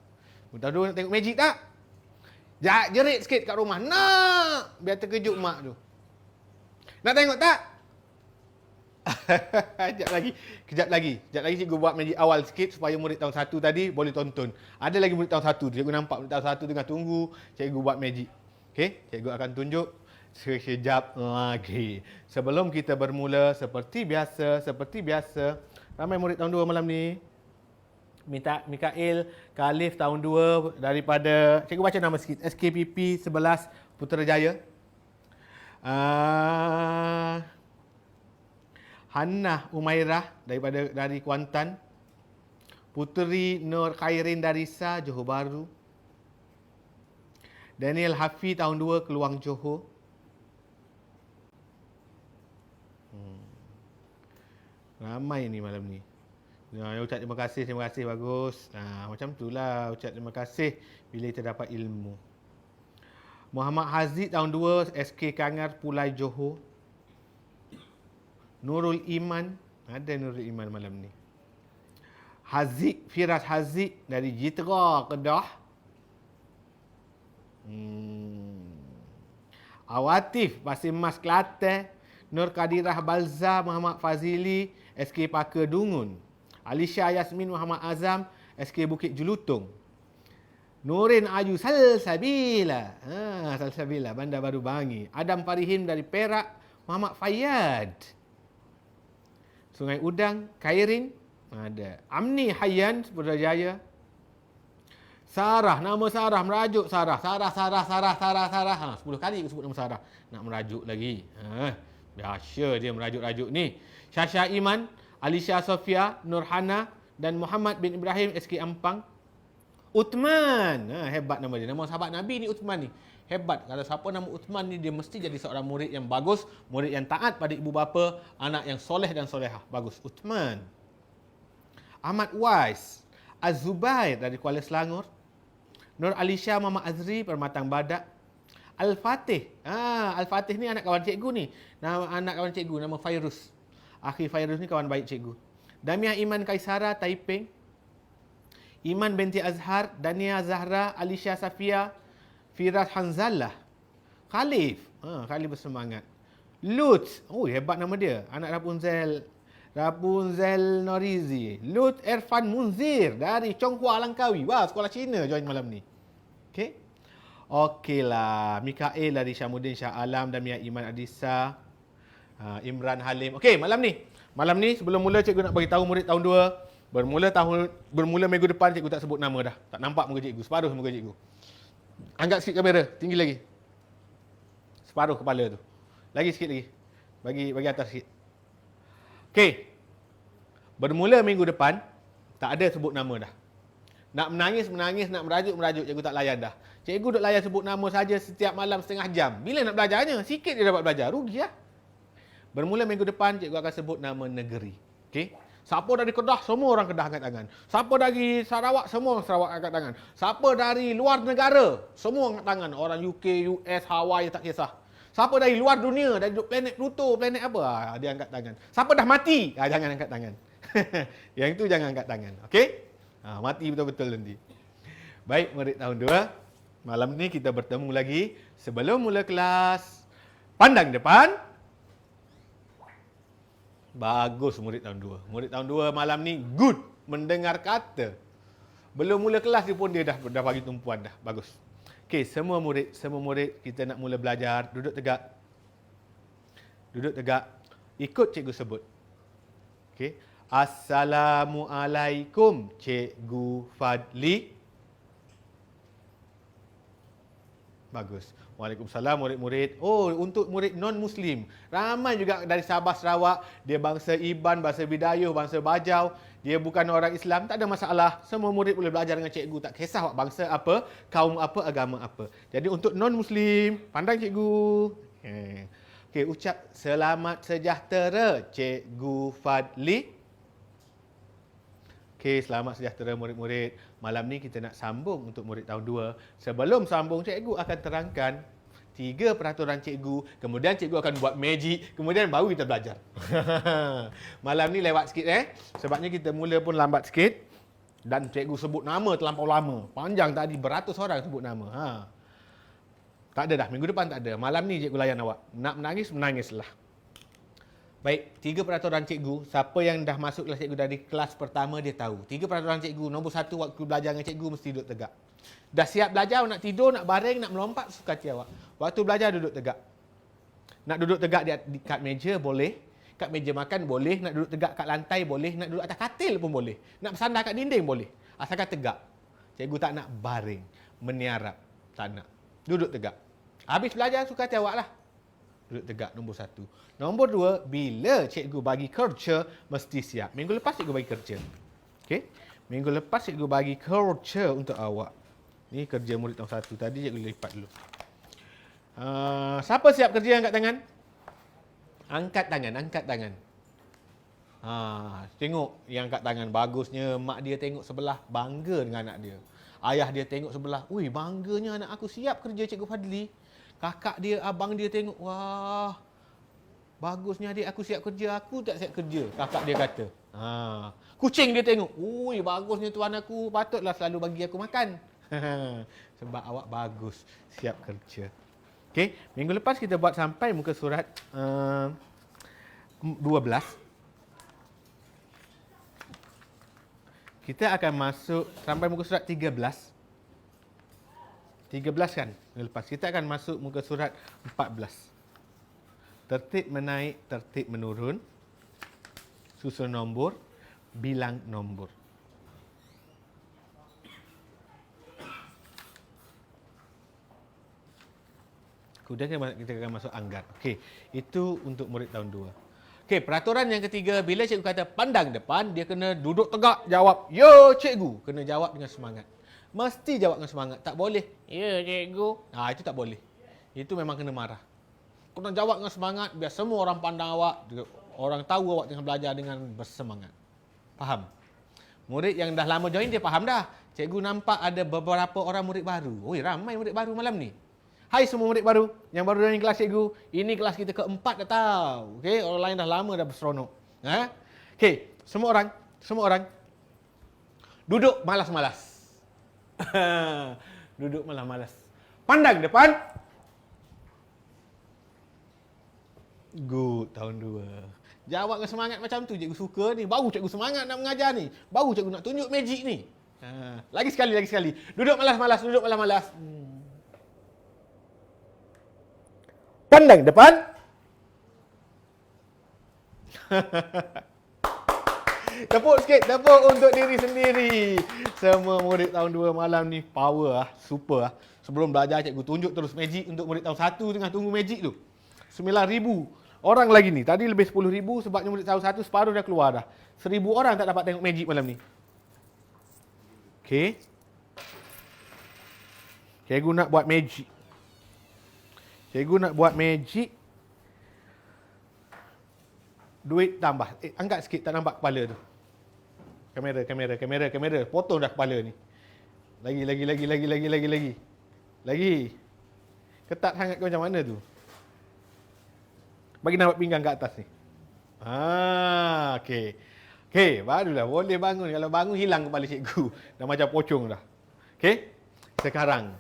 Murid tahun 2 nak tengok magic tak? Jerit sikit kat rumah. Nak! Biar terkejut mak tu. Nak tengok tak? Kejap lagi cikgu buat magic awal sikit supaya murid tahun 1 tadi boleh tonton. Ada lagi murid tahun 1, cikgu nampak murid tahun 1 tengah tunggu cikgu buat magic. Okey, cikgu akan tunjuk sekejap lagi. Sebelum kita bermula seperti biasa, ramai murid tahun 2 malam ni. Mikael Khalif tahun 2 daripada, cikgu baca nama sikit, SKPP 11 Putrajaya. Hannah Umairah dari Kuantan. Puteri Nur Khairin Darissa, Johor Bahru. Daniel Hafi tahun 2 Keluang, Johor. Ramai ni malam ni. Ucap terima kasih bagus. Macam itulah ucap terima kasih bila kita dapat ilmu. Muhammad Haziq tahun 2 SK Kangar Pulai, Johor. Nurul Iman, ada Nurul Iman malam ni. Haziq, Firas Haziq dari Jitra, Kedah. Awatif, Pasir Mas, Kelantan. Nur Kadirah Balza, Muhammad Fazili, SK Paka Dungun. Alisha Yasmin Muhammad Azam, SK Bukit Jelutong. Nurin Ayu Salsabila, Salsabila, Bandar Baru Bangi. Adam Farihim dari Perak, Muhammad Fayyad. Sungai Udang, Kairin, ada. Amni Hayyan, Putrajaya. Sarah, nama Sarah, merajuk Sarah. Sarah. 10 kali aku sebut nama Sarah. Nak merajuk lagi. Biasa dia merajuk-rajuk ni. Syasha Iman, Alisha Sofia, Nurhana dan Muhammad bin Ibrahim, SK Ampang. Uthman, hebat nama dia. Nama sahabat Nabi ni Uthman ni. Hebat. Kalau siapa nama Uthman ni, dia mesti jadi seorang murid yang bagus, murid yang taat pada ibu bapa, anak yang soleh dan solehah. Bagus. Uthman. Ahmad Wais, Az-Zubair dari Kuala Selangor. Nur Alisha Muhammad Azri, Permatang Badak. Al-Fatih. Al-Fatih ni anak kawan cikgu ni. Anak kawan cikgu nama Fairuz. Akhi Fairuz ni kawan baik cikgu. Damiah Iman Kaisara, Taiping. Iman binti Azhar, Dania Zahra, Alisha Safia, Firas Hanzalah. Khalif. Khalif bersemangat. Lutz. Hebat nama dia. Anak Rapunzel Norizi. Lutz Irfan Munzir dari Chonghua Langkawi. Wah, sekolah Cina join malam ni. Okey. Okeylah. Mikael dari Syamuddin Shah Alam dan Mia Iman Adisa. Imran Halim. Okey, malam ni sebelum mula cikgu nak bagi tahu murid tahun 2. Bermula minggu depan cikgu tak sebut nama dah. Tak nampak muka cikgu, separuh muka cikgu. Angkat sikit kamera, tinggi lagi. Separuh kepala tu. Lagi sikit lagi. Bagi atas sikit. Okey. Bermula minggu depan tak ada sebut nama dah. Nak menangis, nak merajuk, cikgu tak layan dah. Cikgu duk layan sebut nama saja setiap malam setengah jam. Bila nak belajarnya? Sikit dia dapat belajar. Rugi lah. Bermula minggu depan, cikgu akan sebut nama negeri. Okey? Siapa dari Kedah, semua orang Kedah angkat tangan. Siapa dari Sarawak, semua orang Sarawak angkat tangan. Siapa dari luar negara, semua angkat tangan. Orang UK, US, Hawaii, tak kisah. Siapa dari luar dunia, dari planet Pluto, planet apa, dia angkat tangan. Siapa dah mati, jangan angkat tangan. Yang itu jangan angkat tangan. Okey? Mati betul-betul nanti. Baik, murid tahun 2. Malam ni kita bertemu lagi. Sebelum mula kelas, pandang depan. Bagus murid tahun 2. Murid tahun 2 malam ni good mendengar kata. Belum mula kelas dia pun dia dah bagi tumpuan dah. Bagus. Okey, semua murid kita nak mula belajar. Duduk tegak. Ikut cikgu sebut. Okey. Assalamualaikum Cikgu Fadli. Bagus. Waalaikumsalam murid-murid. Untuk murid non-Muslim. Ramai juga dari Sabah, Sarawak. Dia bangsa Iban, bangsa Bidayuh, bangsa Bajau. Dia bukan orang Islam. Tak ada masalah. Semua murid boleh belajar dengan cikgu. Tak kisah bangsa apa, kaum apa, agama apa. Jadi untuk non-Muslim, pandang cikgu. Okey, ucap selamat sejahtera Cikgu Fadli. Okey, selamat sejahtera murid-murid. Malam ni kita nak sambung untuk murid tahun 2. Sebelum sambung, cikgu akan terangkan 3 peraturan cikgu. Kemudian cikgu akan buat magic. Kemudian baru kita belajar. Malam ni lewat sikit sebabnya kita mula pun lambat sikit. Dan cikgu sebut nama terlampau lama. Panjang tadi, beratus orang sebut nama. Tak ada dah, minggu depan tak ada. Malam ni cikgu layan awak. Nak menangis, menangislah. Baik, 3 peraturan cikgu. Siapa yang dah masuk kelas cikgu dari kelas pertama dia tahu. 3 peraturan cikgu. Nombor 1, waktu belajar dengan cikgu mesti duduk tegak. Dah siap belajar, nak tidur, nak baring, nak melompat, suka hati awak. Waktu belajar duduk tegak. Nak duduk tegak di kat meja boleh. Kat meja makan boleh. Nak duduk tegak kat lantai boleh. Nak duduk atas katil pun boleh. Nak bersandar kat dinding boleh. Asalkan tegak. Cikgu tak nak baring, meniarap. Tak nak. Duduk tegak. Habis belajar, suka hati awak lah. Duduk tegak, nombor 1. Nombor 2, bila cikgu bagi kerja, mesti siap. Minggu lepas cikgu bagi kerja. Okey? Minggu lepas cikgu bagi kerja untuk awak. Ni kerja murid tahun 1. Tadi cikgu lipat dulu. Siapa siap kerja angkat tangan? Angkat tangan. Tengok yang angkat tangan. Bagusnya mak dia tengok sebelah, bangga dengan anak dia. Ayah dia tengok sebelah, ui bangganya anak aku siap kerja Cikgu Fadli. Kakak dia, abang dia tengok, wah. Bagusnya adik aku siap kerja, aku tak siap kerja. Kakak dia kata. Kucing dia tengok. Ui, bagusnya tuan aku, patutlah selalu bagi aku makan. Sebab awak bagus, siap kerja. Okey, minggu lepas kita buat sampai muka surat 12. Kita akan masuk sampai muka surat 13. 13 kan? Minggu lepas kita akan masuk muka surat 14. Tertib menaik, tertib menurun. Susun nombor, bilang nombor. Kemudian kita akan masuk anggar. Okey, itu untuk murid tahun 2. Okey, peraturan yang ketiga, bila cikgu kata pandang depan, dia kena duduk tegak, jawab, "Ya, cikgu." Kena jawab dengan semangat. Mesti jawab dengan semangat. Tak boleh, "Ya, cikgu." Itu tak boleh. Itu memang kena marah. Kena jawab dengan semangat, biar semua orang pandang awak, orang tahu awak tengah belajar dengan bersemangat. Faham? Murid yang dah lama join, dia faham dah. Cikgu nampak ada beberapa orang murid baru. Oi, ramai murid baru malam ni. Hai semua murid baru yang baru join kelas cikgu. Ini kelas kita keempat dah tahu. Okey, orang lain dah lama dah berseronok. Okey, semua orang duduk malas-malas. Duduk malas-malas. Pandang depan. Good, tahun 2. Jawab dengan semangat macam tu, cikgu suka ni. Baru cikgu semangat nak mengajar ni. Baru cikgu nak tunjuk magic ni. Lagi sekali. Duduk malas-malas. Pandang depan. Tepuk sikit, tepuk untuk diri sendiri. Semua murid tahun 2 malam ni power super. Sebelum belajar cikgu tunjuk terus magic untuk murid tahun 1 tengah tunggu magic tu. 9,000 orang lagi ni. Tadi lebih 10,000 sebabnya murid tahun 1 separuh dah keluar dah. 1,000 orang tak dapat tengok magic malam ni. Okey. Cikgu nak buat magic. Duit tambah. Angkat sikit, tak nampak kepala tu. Kamera. Potong dah kepala ni. Lagi. Ketat sangat ke macam mana tu? Bagi nampak pinggang kat atas ni. Okey, barulah boleh bangun. Kalau bangun hilang kepala cikgu. Dah macam pocong dah. Okey. Sekarang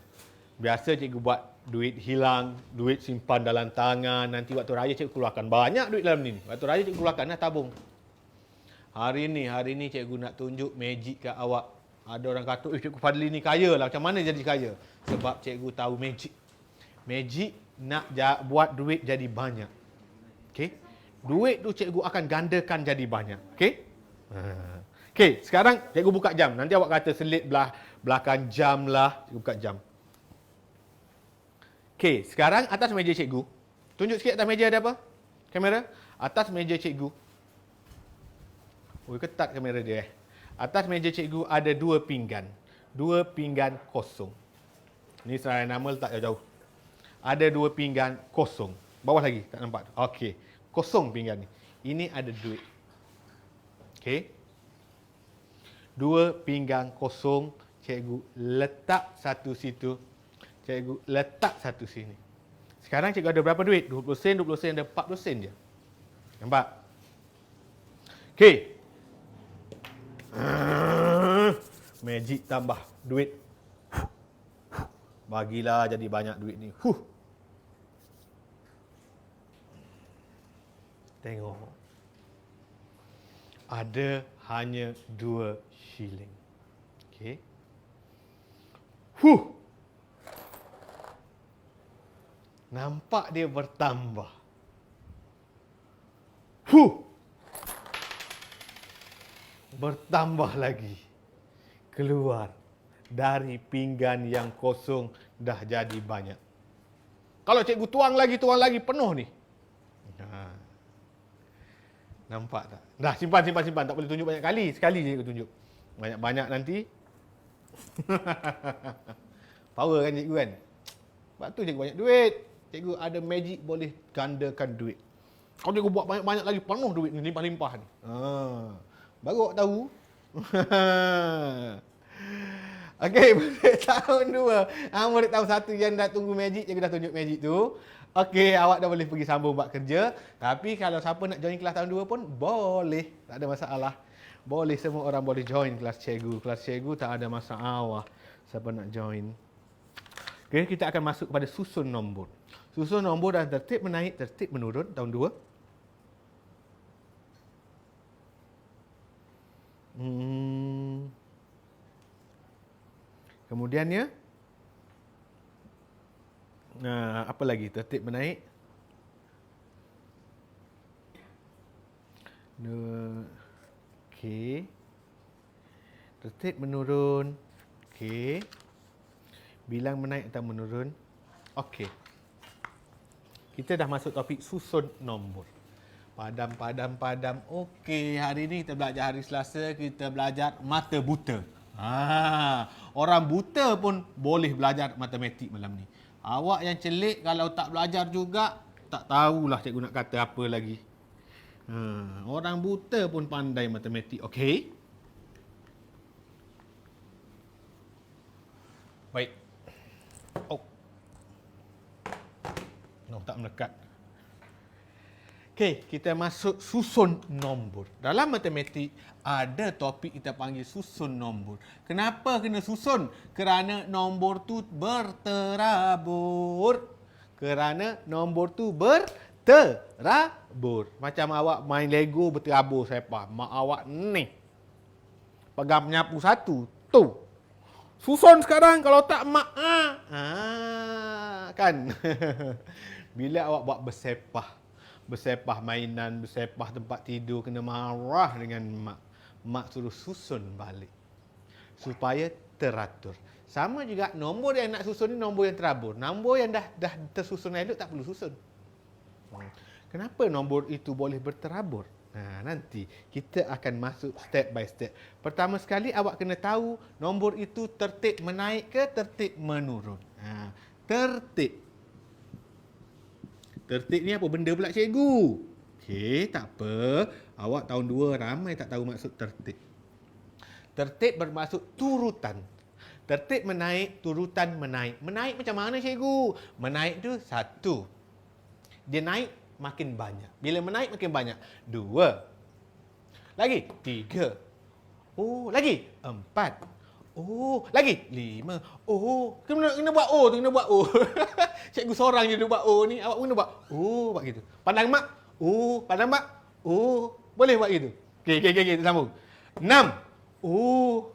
biasa cikgu buat duit hilang, duit simpan dalam tangan. Nanti waktu raya cikgu keluarkan banyak duit dalam ni. Waktu raya cikgu keluarkan tabung. Hari ni cikgu nak tunjuk magic kat awak. Ada orang kata, Cikgu Fadli ni kaya lah. Macam mana jadi kaya? Sebab cikgu tahu magic. Magic nak buat duit jadi banyak. Okey. Duit tu cikgu akan gandakan jadi banyak. Okey. Okey, sekarang cikgu buka jam. Nanti awak kata selit belakang jam lah. Cikgu buka jam. Okey, sekarang atas meja cikgu. Tunjuk sikit atas meja ada apa? Kamera. Atas meja cikgu. Ketat kamera dia. Atas meja cikgu ada 2 pinggan. 2 pinggan kosong. Ni senarai nama letak jauh-jauh. Ada 2 pinggan kosong. Bawah lagi, tak nampak. Okey. Kosong pinggan ni. Ini ada duit. Okey. 2 pinggan kosong. Cikgu letak satu situ. Cikgu letak satu sini. Sekarang cikgu ada berapa duit? 20 sen, 20 sen, ada 40 sen je. Nampak? Okey. Magic tambah duit. Bagilah jadi banyak duit ni. Tengok. Ada hanya 2 shilling. Okey. Nampak dia bertambah. Bertambah lagi. Keluar dari pinggan yang kosong dah jadi banyak. Kalau cikgu tuang lagi penuh ni. Nampak tak? Dah simpan. Tak boleh tunjuk banyak kali. Sekali je cikgu tunjuk. Banyak-banyak nanti. Power kan cikgu kan? Sebab tu cikgu banyak duit. Cikgu ada magic boleh gandakan duit. Kalau cikgu buat banyak-banyak lagi penuh duit ni, limpah-limpah ni. Baru awak tahu. Okey, murid tahun 2. Murid tahun 1 yang dah tunggu magic, cikgu dah tunjuk magic tu. Okey, awak dah boleh pergi sambung buat kerja. Tapi kalau siapa nak join kelas tahun 2 pun boleh. Tak ada masalah. Boleh, semua orang boleh join kelas cikgu. Kelas cikgu tak ada masalah. Siapa nak join. Okey, kita akan masuk kepada susun nombor. Susun nombor dan tertib menaik, tertib menurun tahun 2. Kemudiannya apa lagi? Tertib menaik. Okey. Tertib menurun. Okey. Bilang menaik atau menurun. Okey. Kita dah masuk topik susun nombor. Padam. Okey, hari ni kita belajar hari Selasa, kita belajar mata buta. Orang buta pun boleh belajar matematik malam ni. Awak yang celik kalau tak belajar juga, tak tahulah cikgu nak kata apa lagi. Orang buta pun pandai matematik. Okey? Baik. Tak melekat. Okey, kita masuk susun nombor. Dalam matematik ada topik kita panggil susun nombor. Kenapa kena susun? Kerana nombor tu berterabur. Macam awak main Lego berterabur siapa? Mak awak ni. Pegang penyapu satu. Tu. Susun sekarang kalau tak mak kan. Bila awak buat bersepah mainan, bersepah tempat tidur, kena marah dengan mak. Mak suruh susun balik supaya teratur. Sama juga nombor yang nak susun ni nombor yang terabur. Nombor yang dah tersusun elok tak perlu susun. Kenapa nombor itu boleh berterabur? Nanti kita akan masuk step by step. Pertama sekali awak kena tahu nombor itu tertib menaik ke tertib menurun. Tertib. Tertib ni apa benda pula cikgu? Okey, tak apa. Awak tahun 2 ramai tak tahu maksud tertib. Tertib bermaksud turutan. Tertib menaik, turutan menaik. Menaik macam mana cikgu? Menaik tu 1. Dia naik makin banyak. Bila menaik makin banyak. 2. Lagi 3. Oh, lagi 4. Oh, lagi 5. Oh, kena buat O tu, kena buat O. Cikgu seorang je dia buat O ni. Awak kena buat O, buat gitu. Pandang mak. O, pandang mak. O, boleh buat gitu. Okey, kita sambung. 6. Oh.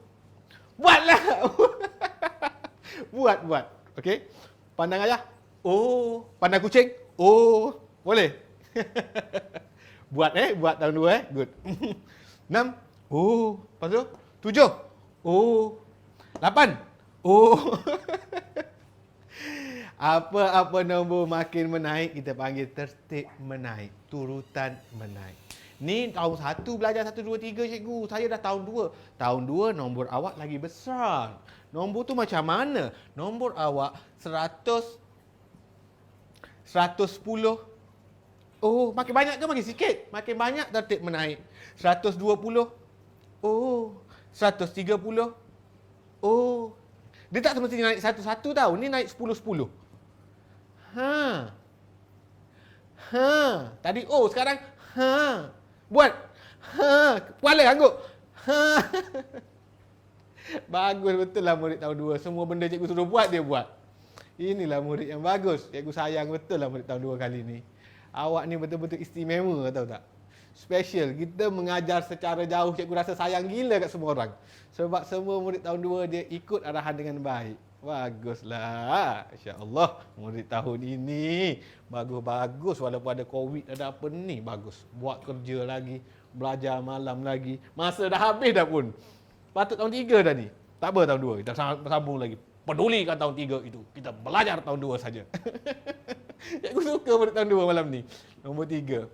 Buatlah. buat. Okey. Pandang ayah. Oh, pandang kucing. Oh, boleh. buat tahun 2 Good. 6. Oh, lepas tu 7. Oh. 8. Oh. Apa-apa nombor makin menaik kita panggil tertib menaik, turutan menaik. Ni tahun 1 belajar 1 2 3 cikgu. Saya dah tahun 2. Tahun 2 nombor awak lagi besar. Nombor tu macam mana? Nombor awak 100 110. Oh, makin banyak ke makin sikit? Makin banyak tertib menaik. 120. Oh, 130. Oh, dia tak semestinya naik 1-1 tau. Ni naik 10-10. Tadi oh, sekarang buat. Kepala angguk. Bagus betul lah murid tahun 2. Semua benda cikgu suruh buat, dia buat. Inilah murid yang bagus. Cikgu sayang betul lah murid tahun 2 kali ni. Awak ni betul-betul istimewa, tahu tak? Special. Kita mengajar secara jauh, cikgu rasa sayang gila kat semua orang. Sebab semua murid tahun 2 dia ikut arahan dengan baik. Baguslah. Insya-Allah murid tahun ini bagus-bagus walaupun ada Covid, ada apa ni, bagus. Buat kerja lagi, belajar malam lagi. Masa dah habis dah pun. Patut tahun 3 dah ni. Tak apa tahun 2. Kita sambung lagi. Pedulikan tahun 3 itu. Kita belajar tahun 2 saja. Cikgu suka murid tahun 2 malam ni. Nombor 3.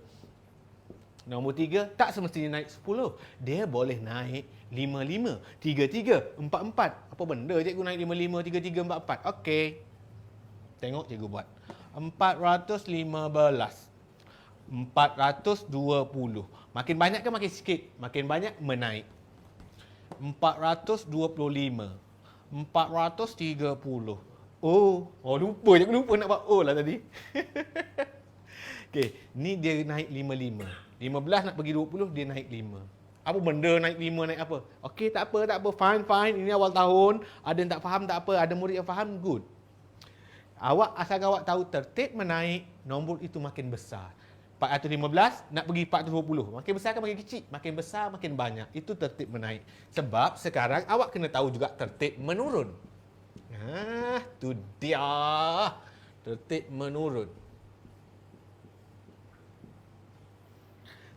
Nombor 3 tak semestinya naik 10. Dia boleh naik 55, 33, 44. Apa benda cikgu naik 55, 33, 44? Okey. Tengok cikgu buat. 415. 420. Makin banyak ke makin sikit? Makin banyak menaik. 425. 430. O. Oh, lupa je. Aku lupa nak buat O lah tadi. Okey, ni dia naik 55. 15 nak pergi 20, dia naik 5. Apa benda naik 5, naik apa? Okey, tak apa. Fine. Ini awal tahun. Ada yang tak faham, tak apa. Ada murid yang faham, good. Asal awak tahu tertib menaik, nombor itu makin besar. 415 nak pergi 420. Makin besar kan makin kecil. Makin besar makin banyak. Itu tertib menaik. Sebab sekarang awak kena tahu juga tertib menurun. Tu dia. Tertib menurun.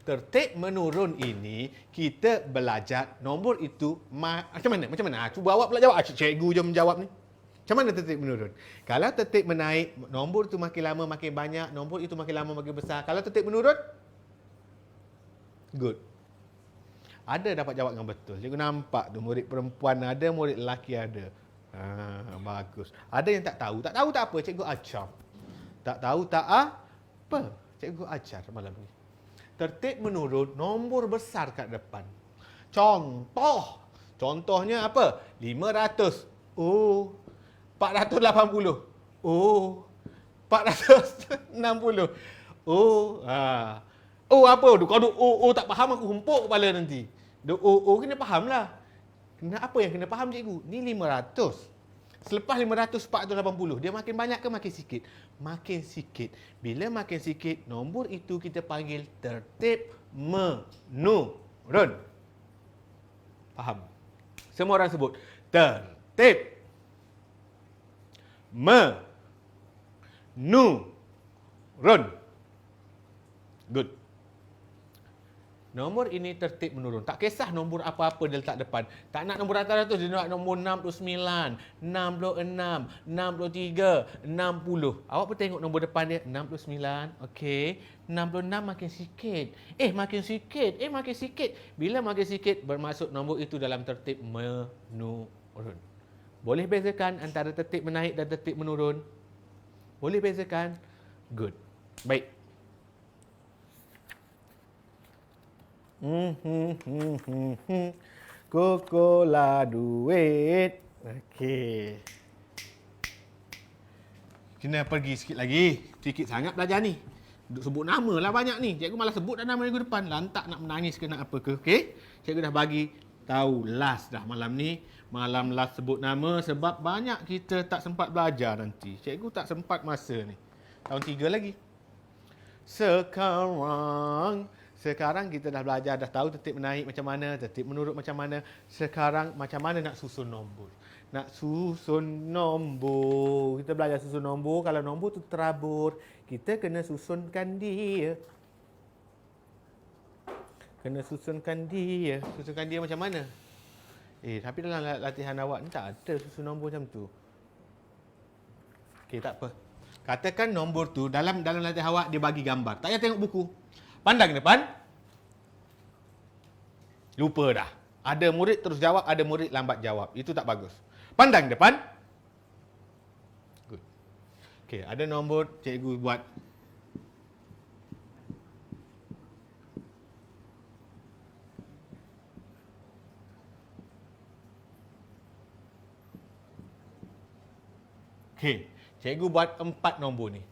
Tertib menurun ini kita belajar nombor itu macam mana? Cuba awak pula jawab. Cikgu je menjawab ni. Macam mana tertib menurun? Kalau tertib menaik, nombor itu makin lama makin banyak, nombor itu makin lama makin besar. Kalau tertib menurun, good. Ada dapat jawab dengan betul. Cikgu nampak tu murid perempuan ada, murid lelaki ada. Bagus. Ada yang tak tahu. Tak tahu tak apa, cikgu ajar. Tak tahu tak apa, cikgu ajar malam ni. Tertib menurun, nombor besar kat depan. Contohnya apa? 500. Oh. 480. Oh. 460. Oh. Oh apa? Kalau tak faham aku hempuk kepala nanti. Kena faham lah. Apa yang kena faham cikgu? Ni 500. Selepas 500, 480. Dia makin banyak ke makin sikit? Makin sikit. Bila makin sikit, nombor itu kita panggil tertib menurun. Faham? Semua orang sebut. Tertib menurun. Good. Nombor ini tertib menurun. Tak kisah nombor apa-apa dia letak depan. Tak nak nombor ratus-ratus, dia nak nombor 69, 66, 63, 60. Awak pun tengok nombor depan dia, 69. Okey. 66 makin sikit. Makin sikit. Bila makin sikit, bermaksud nombor itu dalam tertib menurun. Boleh bezakan antara tertib menaik dan tertib menurun? Boleh bezakan? Good. Baik. Kokola duit. Okey. Kena pergi sikit lagi. Sikit sangat belajar ni. Sebut nama lah banyak ni. Cikgu malah sebut dah nama minggu depan. Lantak nak menangis ke nak apa ke. Okey. Cikgu dah bagi tahu last dah malam ni. Malam last sebut nama sebab banyak kita tak sempat belajar nanti. Cikgu tak sempat masa ni. Tahun 3 lagi. Sekarang kita dah belajar, dah tahu tertib menaik macam mana, tertib menurun macam mana. Sekarang macam mana nak susun nombor. Kita belajar susun nombor. Kalau nombor tu terabur, kita kena susunkan dia. Susunkan dia macam mana? Tapi dalam latihan awak ni tak ada susun nombor macam tu. Okey, tak apa. Katakan nombor tu dalam latihan awak dia bagi gambar. Tak payah tengok buku. Pandang depan. Lupa dah. Ada murid terus jawab, ada murid lambat jawab. Itu tak bagus. Pandang depan. Good. Okey, ada nombor cikgu buat. Okey, cikgu buat 4 nombor ni.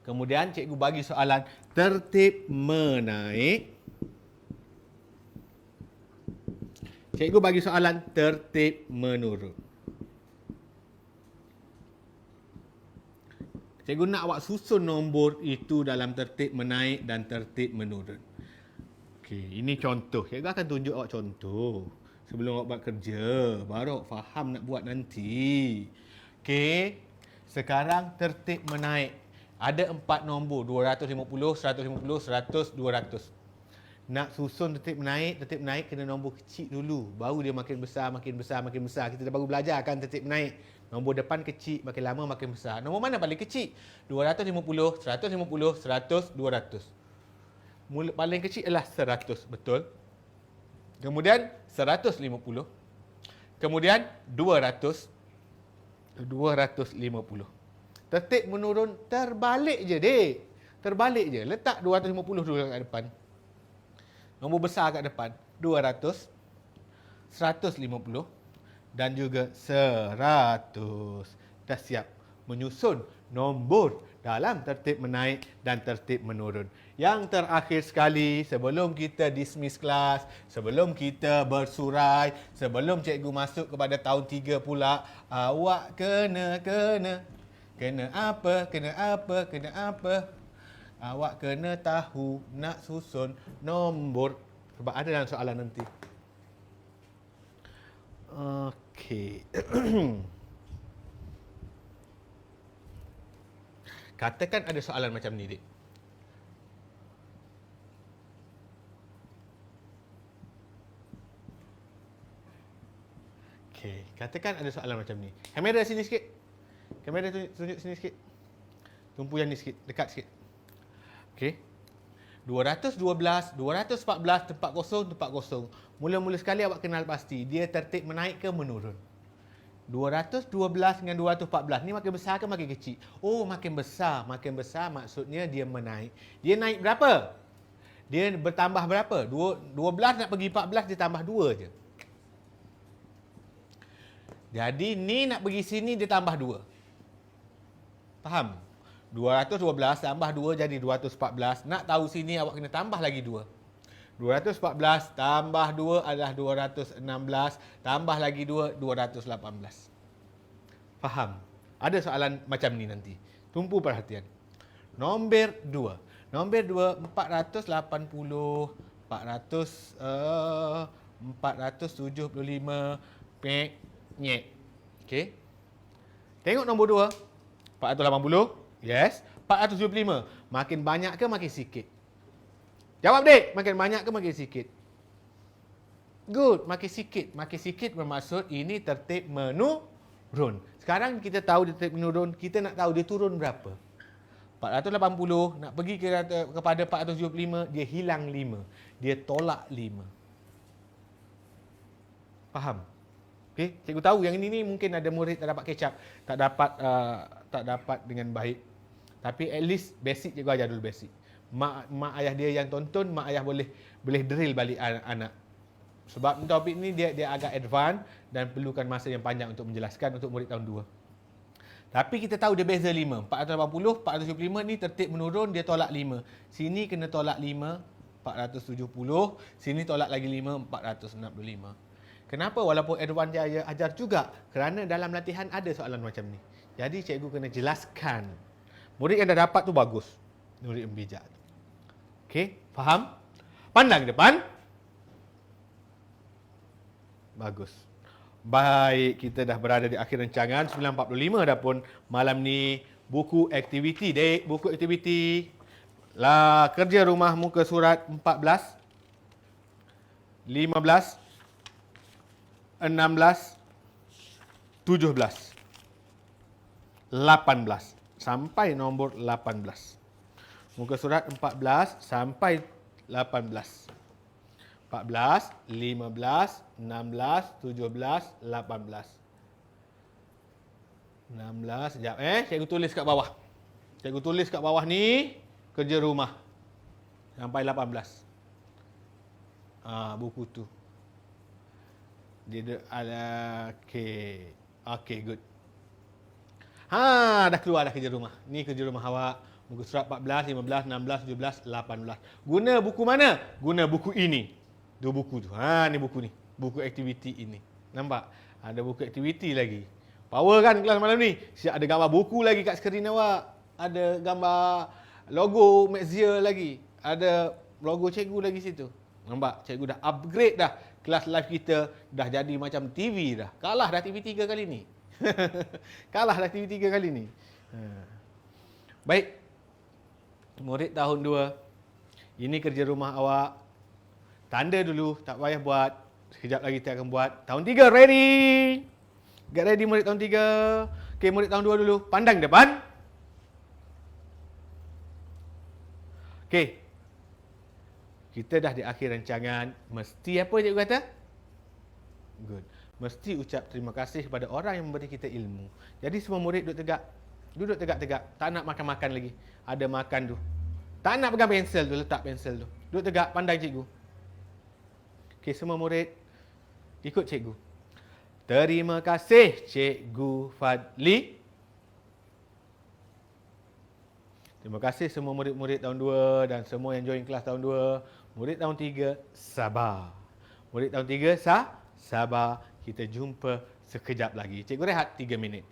Kemudian cikgu bagi soalan tertib menaik. Cikgu bagi soalan tertib menurun. Cikgu nak awak susun nombor itu dalam tertib menaik dan tertib menurun. Okey, ini contoh. Cikgu akan tunjuk awak contoh. Sebelum awak buat kerja, baru awak faham nak buat nanti. Okey, sekarang tertib menaik. Ada 4 nombor, 250, 150, 100, 200. Nak susun tertib menaik kena nombor kecil dulu. Baru dia makin besar. Kita dah baru belajar kan tertib menaik. Nombor depan kecil, makin lama makin besar. Nombor mana paling kecil? 250, 150, 100, 200. Paling kecil adalah 100, betul. Kemudian 150. Kemudian 200. 250. Tertib menurun terbalik je, dek. Terbalik je. Letak 250 dulu kat depan. Nombor besar kat depan. 200. 150. dan juga 100. Dah siap menyusun nombor dalam tertib menaik dan tertib menurun. Yang terakhir sekali, sebelum kita dismiss kelas, sebelum kita bersurai, sebelum cikgu masuk kepada tahun 3 pula, awak kena apa? Awak kena tahu nak susun nombor. Sebab ada dalam soalan nanti. Okey. Katakan ada soalan macam ni, Dik. Okey, katakan ada soalan macam ni. Kamera sini sikit. Kamera tunjuk sini sikit. Tumpu yang ni sikit, dekat sikit. Okey. 212, 214, tempat kosong. Mula-mula sekali awak kenal pasti, dia tertib menaik ke menurun? 212 dengan 214 ni makin besar ke makin kecil? Oh, makin besar. Makin besar maksudnya dia menaik. Dia naik berapa? Dia bertambah berapa? 12 nak pergi 14, dia tambah 2 je. Jadi ni nak pergi sini, dia tambah 2. Faham? 212 tambah 2 jadi 214. Nak tahu sini awak kena tambah lagi 2. 214 tambah 2 adalah 216. Tambah lagi 2, 218. Faham? Ada soalan macam ni nanti. Tumpu perhatian. Nombor 2. Nombor 2, 480, 475, nyek. Okey. Tengok nombor 2. 480. Yes. 475. Makin banyak ke makin sikit? Jawab, Dik. Makin banyak ke makin sikit? Good. Makin sikit. Makin sikit bermaksud ini tertib menurun. Sekarang kita tahu dia tertib menurun. Kita nak tahu dia turun berapa. 480 nak pergi kepada 475, dia hilang 5. Dia tolak 5. Faham? Okey, cikgu tahu yang ini mungkin ada murid tak dapat catch up, tak dapat dengan baik. Tapi at least basic cikgu ajar dulu basic. Mak ayah dia yang tonton, mak ayah boleh drill balik anak. Sebab topik ni dia agak advance dan perlukan masa yang panjang untuk menjelaskan untuk murid tahun 2. Tapi kita tahu dia beza 5. 480, 475 ni tertib menurun, dia tolak 5. Sini kena tolak 5, 470. Sini tolak lagi 5, 465. Kenapa? Walaupun advance dia ajar juga. Kerana dalam latihan ada soalan macam ni. Jadi cikgu kena jelaskan. Murid yang dah dapat tu bagus. Murid yang bijak tu. Okey, faham? Pandang depan. Bagus. Baik, kita dah berada di akhir rancangan. 9.45 dah pun malam ni. Buku aktiviti, Dek. Buku aktiviti. Kerja rumah muka surat 14, 15, 16, 17, 18. Sampai nombor 18. Muka surat 14 sampai 18. 14, 15, 16, 17, 18. 16, sekejap cikgu tulis kat bawah. Cikgu tulis kat bawah ni kerja rumah. Sampai 18. Buku tu. Dia ada okey, good. Dah keluar dah kerja rumah. Ni kerja rumah awak. Muka surat 14, 15, 16, 17, 18. Guna buku mana? Guna buku ini. Dua buku tu. Ni buku ni. Buku aktiviti ini. Nampak? Ada buku aktiviti lagi. Power kan kelas malam ni? Siap ada gambar buku lagi kat skrin awak. Ada gambar logo Maxia lagi. Ada logo cikgu lagi situ. Nampak? Cikgu dah upgrade dah. Kelas live kita dah jadi macam TV dah. Kalah dah TV 3 kali ni. Kalah dah TV 3 kali ni. Baik. Murid tahun 2. Ini kerja rumah awak. Tanda dulu, tak payah buat. Sekejap lagi kita akan buat. Tahun 3 ready. Get ready murid tahun 3. Okey, murid tahun 2 dulu. Pandang depan. Okey. Kita dah di akhir rancangan. Mesti apa cikgu kata? Good. Mesti ucap terima kasih kepada orang yang memberi kita ilmu. Jadi semua murid duduk tegak. Duduk tegak-tegak. Tak nak makan-makan lagi. Ada makan tu. Tak nak pegang pensel tu. Letak pensel tu. Duduk tegak. Pandang cikgu. Okey, semua murid ikut cikgu. Terima kasih Cikgu Fadli. Terima kasih semua murid-murid tahun 2 dan semua yang join kelas tahun 2. Murid tahun 3, sabar. Murid tahun 3, sabar. Kita jumpa sekejap lagi. Cikgu rehat 3 minit.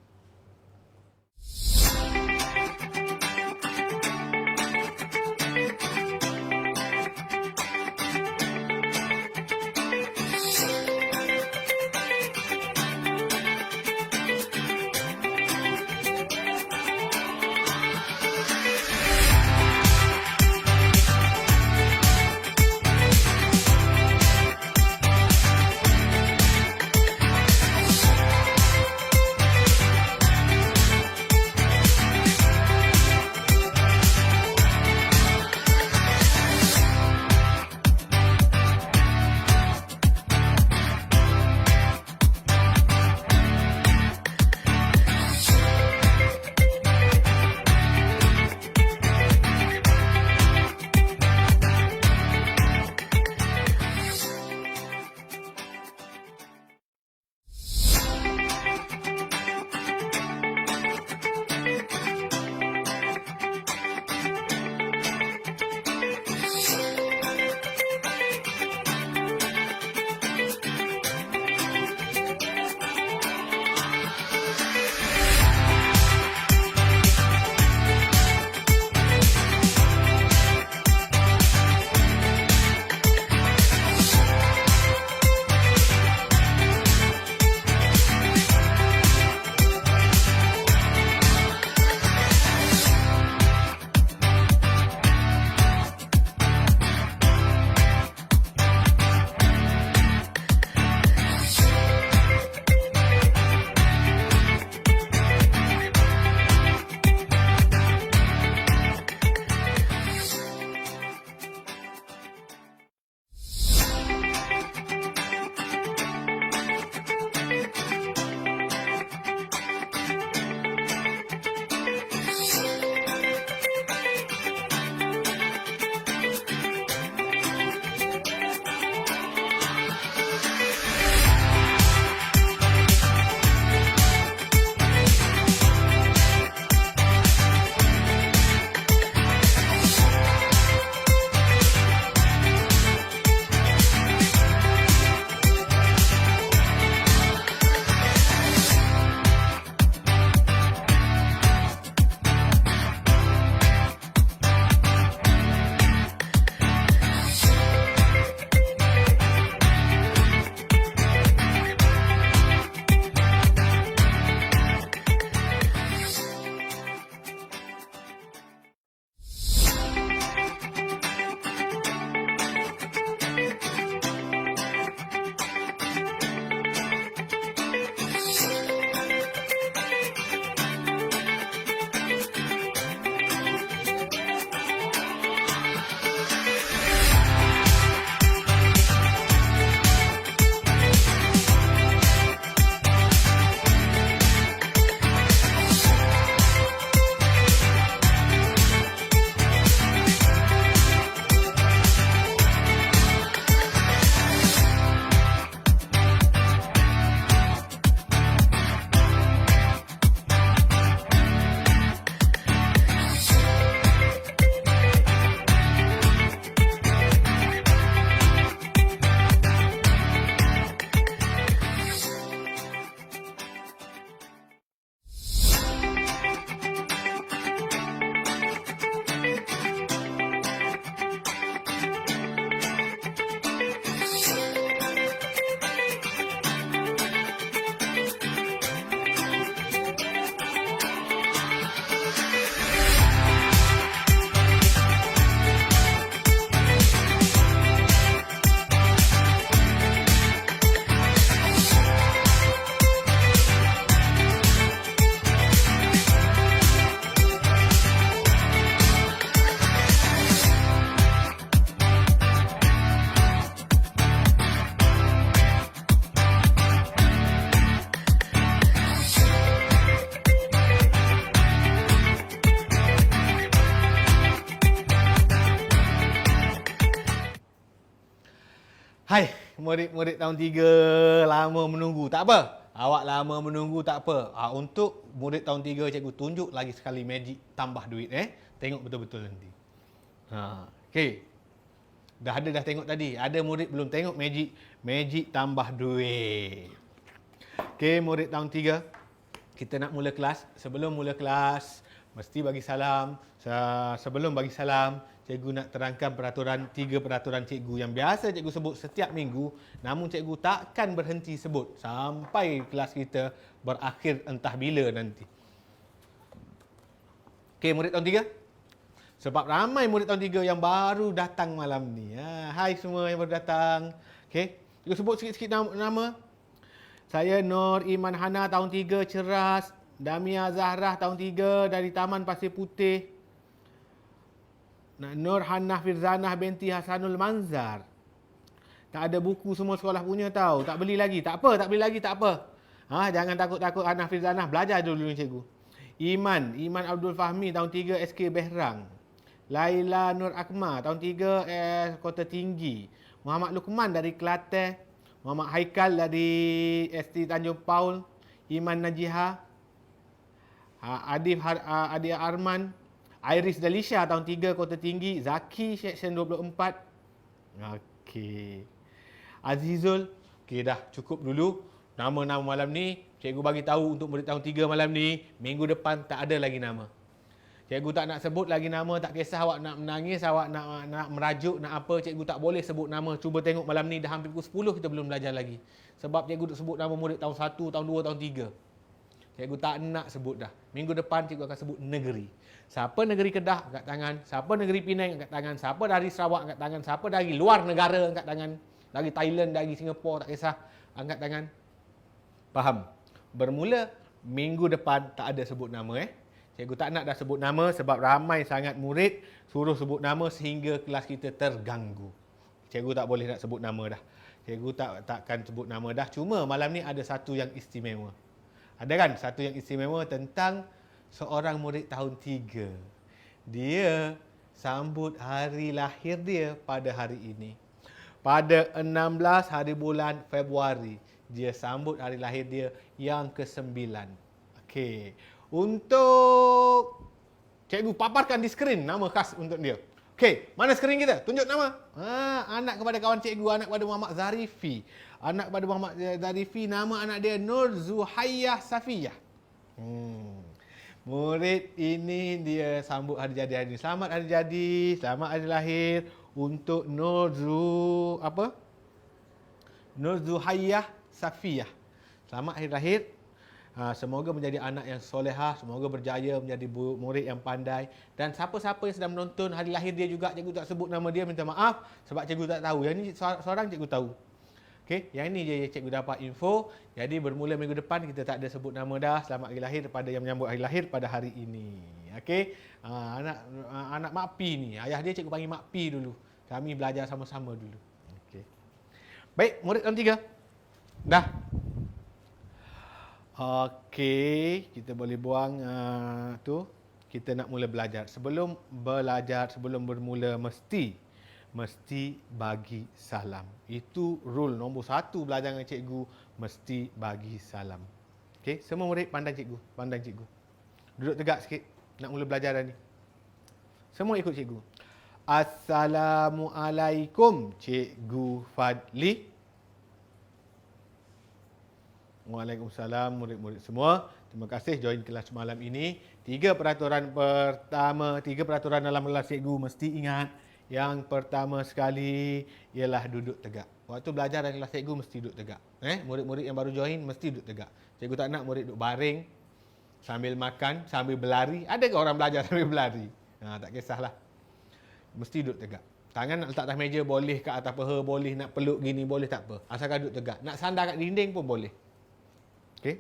Hai, murid-murid tahun 3 lama menunggu. Tak apa. Awak lama menunggu tak apa. Untuk murid tahun 3 cikgu tunjuk lagi sekali magic tambah duit. Tengok betul-betul nanti. Okey. Dah tengok tadi. Ada murid belum tengok magic. Magic tambah duit. Okey, murid tahun 3. Kita nak mula kelas. Sebelum mula kelas, mesti bagi salam. Sebelum bagi salam, cikgu nak terangkan 3 peraturan cikgu yang biasa cikgu sebut setiap minggu. Namun cikgu takkan berhenti sebut sampai kelas kita berakhir entah bila nanti. Okey, murid tahun 3. Sebab ramai murid tahun 3 yang baru datang malam ni. Hai semua yang baru datang. Okey, cikgu sebut sikit-sikit nama. Saya Nur Iman Hana tahun 3 Ceras. Damia Zahrah tahun 3 dari Taman Pasir Putih. Nur Hannah Firzanah binti Hasanul Manzar. Tak ada buku semua sekolah punya tahu. Tak beli lagi. Tak apa, tak beli lagi, tak apa. Jangan takut-takut Hannah Firzanah. Belajar dulu cikgu. Iman Abdul Fahmi tahun 3 SK Behrang. Laila Nur Akmal tahun 3 Kota Tinggi. Muhammad Lukman dari Kelantan. Muhammad Haikal dari ST Tanjung Paul. Iman Najiha. Adif Arman. Iris Dalisha tahun 3 Kota Tinggi. Zaki Section 24. Okey. Azizul. Okey, dah cukup dulu. Nama-nama malam ni cikgu bagi tahu untuk murid tahun 3 malam ni. Minggu depan tak ada lagi nama. Cikgu tak nak sebut lagi nama, tak kisah awak nak menangis, awak nak merajuk, nak apa, cikgu tak boleh sebut nama. Cuba tengok malam ni dah hampir pukul 10 kita belum belajar lagi. Sebab cikgu sebut nama murid tahun 1, tahun 2, tahun 3. Cikgu tak nak sebut dah. Minggu depan cikgu akan sebut negeri. Siapa negeri Kedah, angkat tangan. Siapa negeri Penang, angkat tangan. Siapa dari Sarawak, angkat tangan. Siapa dari luar negara, angkat tangan. Dari Thailand, dari Singapura, tak kisah, angkat tangan. Faham? Bermula minggu depan tak ada sebut nama. Cikgu tak nak dah sebut nama sebab ramai sangat murid suruh sebut nama sehingga kelas kita terganggu. Cikgu tak boleh nak sebut nama dah. Cikgu takkan sebut nama dah. Cuma malam ni ada satu yang istimewa. Ada kan satu yang istimewa tentang seorang murid tahun 3. Dia sambut hari lahir dia pada hari ini. Pada 16 hari bulan Februari, dia sambut hari lahir dia yang ke-9. Okey. Untuk cikgu paparkan di skrin nama khas untuk dia. Okey, mana skrin kita? Tunjuk nama. Anak kepada kawan cikgu, anak kepada Muhammad Zarifi. Anak kepada Muhammad Zarifi, nama anak dia Nur Zuhayyah Safiyah. Murid ini dia sambut hari jadi hari ini. Selamat hari jadi, selamat hari lahir untuk Nur Zuhayyah Safiyah. Selamat hari lahir. Semoga menjadi anak yang solehah, semoga berjaya menjadi murid yang pandai. Dan siapa-siapa yang sedang menonton hari lahir dia juga, cikgu tak sebut nama dia, minta maaf sebab cikgu tak tahu. Yang ni seorang cikgu tahu. Okey, yang ini je cikgu dapat info. Jadi bermula minggu depan kita tak ada sebut nama dah. Selamat hari lahir kepada yang menyambut hari lahir pada hari ini. Okey, anak Mak Pi ni, ayah dia cikgu panggil Mak Pi dulu. Kami belajar sama-sama dulu. Okey. Baik, murid tahun 3. Dah. Okey, kita boleh buang tu. Kita nak mula belajar. Sebelum belajar, sebelum bermula mesti bagi salam. Itu rule nombor 1 belajar dengan cikgu, mesti bagi salam. Okey, semua murid pandang cikgu, pandang cikgu. Duduk tegak sikit, nak mula belajar dah ni. Semua ikut cikgu. Assalamualaikum Cikgu Fadli. Waalaikumsalam murid-murid semua. Terima kasih join kelas malam ini. 3 peraturan dalam kelas cikgu mesti ingat. Yang pertama sekali ialah duduk tegak. Waktu belajar dalam kelas cikgu mesti duduk tegak. Murid-murid yang baru join mesti duduk tegak. Cikgu tak nak murid duduk baring sambil makan, sambil berlari. Ada ke orang belajar sambil berlari? Tak kisahlah. Mesti duduk tegak. Tangan nak letak atas meja boleh, kat atas paha boleh, nak peluk gini boleh, tak apa. Asalkan duduk tegak. Nak sandar kat dinding pun boleh. Okey.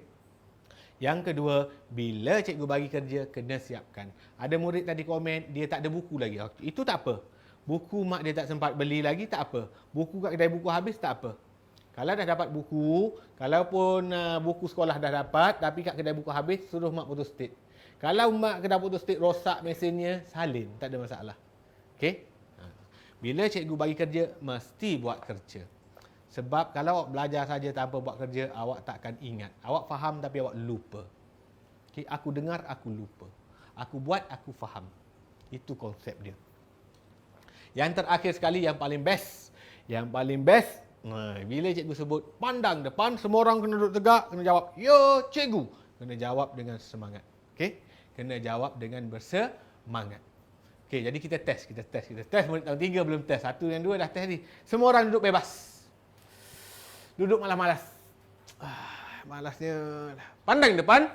Yang kedua, bila cikgu bagi kerja, kena siapkan. Ada murid tadi komen, dia tak ada buku lagi. Itu tak apa. Buku mak dia tak sempat beli lagi, tak apa. Buku kat kedai buku habis, tak apa. Kalau dah dapat buku, kalaupun buku sekolah dah dapat, tapi kat kedai buku habis, suruh mak putus state. Kalau mak kedai putus state rosak mesinnya, salin. Tak ada masalah. Okey? Bila cikgu bagi kerja, mesti buat kerja. Sebab kalau awak belajar saja tanpa buat kerja, awak takkan ingat. Awak faham tapi awak lupa. Okay? Aku dengar, aku lupa. Aku buat, aku faham. Itu konsep dia. Yang terakhir sekali, yang paling best. Yang paling best, bila cikgu sebut pandang depan, semua orang kena duduk tegak, kena jawab, yo cikgu. Kena jawab dengan semangat. Okay? Kena jawab dengan bersemangat. Okay, jadi kita test. Murid tahun 3 belum test. 1 dan 2 dah test ni. Semua orang duduk bebas. Duduk malas-malas. Malasnya. Pandang depan.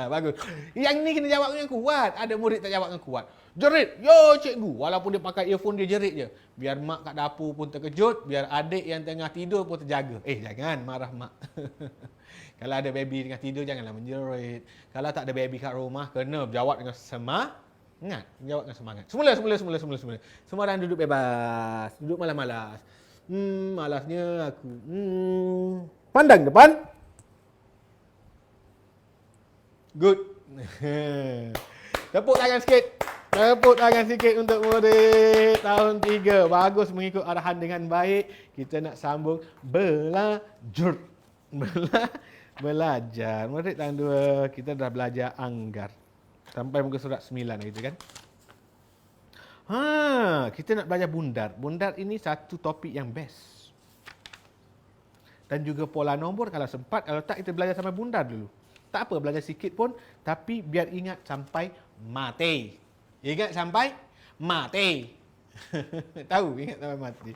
Bagus. Yang ni kena jawab dengan kuat. Ada murid tak jawab dengan kuat. Jerit. Yo cikgu. Walaupun dia pakai earphone, dia jerit je. Biar mak kat dapur pun terkejut. Biar adik yang tengah tidur pun terjaga. Jangan marah mak. Kalau ada baby tengah tidur, janganlah menjerit. Kalau tak ada baby kat rumah, kena jawab dengan semangat. Jawab dengan semangat. Semula. Semua orang duduk bebas. Duduk malas-malas. Malasnya aku. Pandang depan. Good. Tepuk tangan sikit untuk murid tahun 3. Bagus mengikut arahan dengan baik. Kita nak sambung belajar. Belajar. Murid tahun 2, kita dah belajar anggar. Sampai muka surat 9 gitu kan. Kita nak belajar bundar. Bundar ini satu topik yang best. Dan juga pola nombor kalau sempat. Kalau tak, kita belajar sampai bundar dulu. Tak apa, belajar sikit pun. Tapi biar ingat sampai mati. Ingat sampai mati. Tahu? Ingat sampai mati.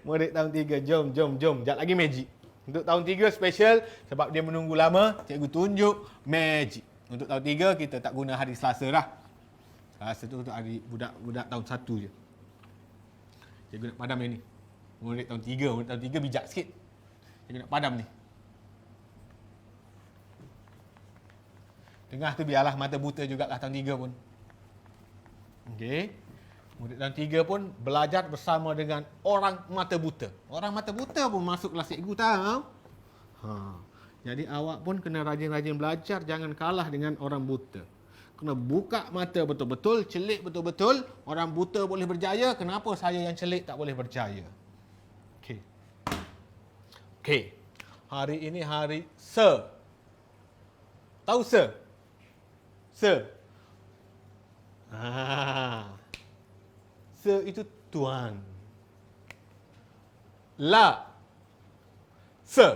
Murid tahun 3, jom. Sekejap lagi magic. Untuk tahun 3 special sebab dia menunggu lama, cikgu tunjuk magic. Untuk tahun 3 kita tak guna hari Selasa dah. Selasa tu untuk hari budak tahun 1 je. Cikgu nak padam ni. Murid tahun 3 bijak sikit. Cikgu nak padam ni. Tengah tu biarlah mata buta jugalah tahun 3 pun. Okey. Murid tahun 3 pun belajar bersama dengan orang mata buta. Orang mata buta pun masuk kelas cikgu tahu. Jadi awak pun kena rajin-rajin belajar, jangan kalah dengan orang buta. Kena buka mata betul-betul, celik betul-betul. Orang buta boleh berjaya, kenapa saya yang celik tak boleh berjaya? Okey. Hari ini hari Se. Tahu Se? Se. Se itu tuan. La. Se.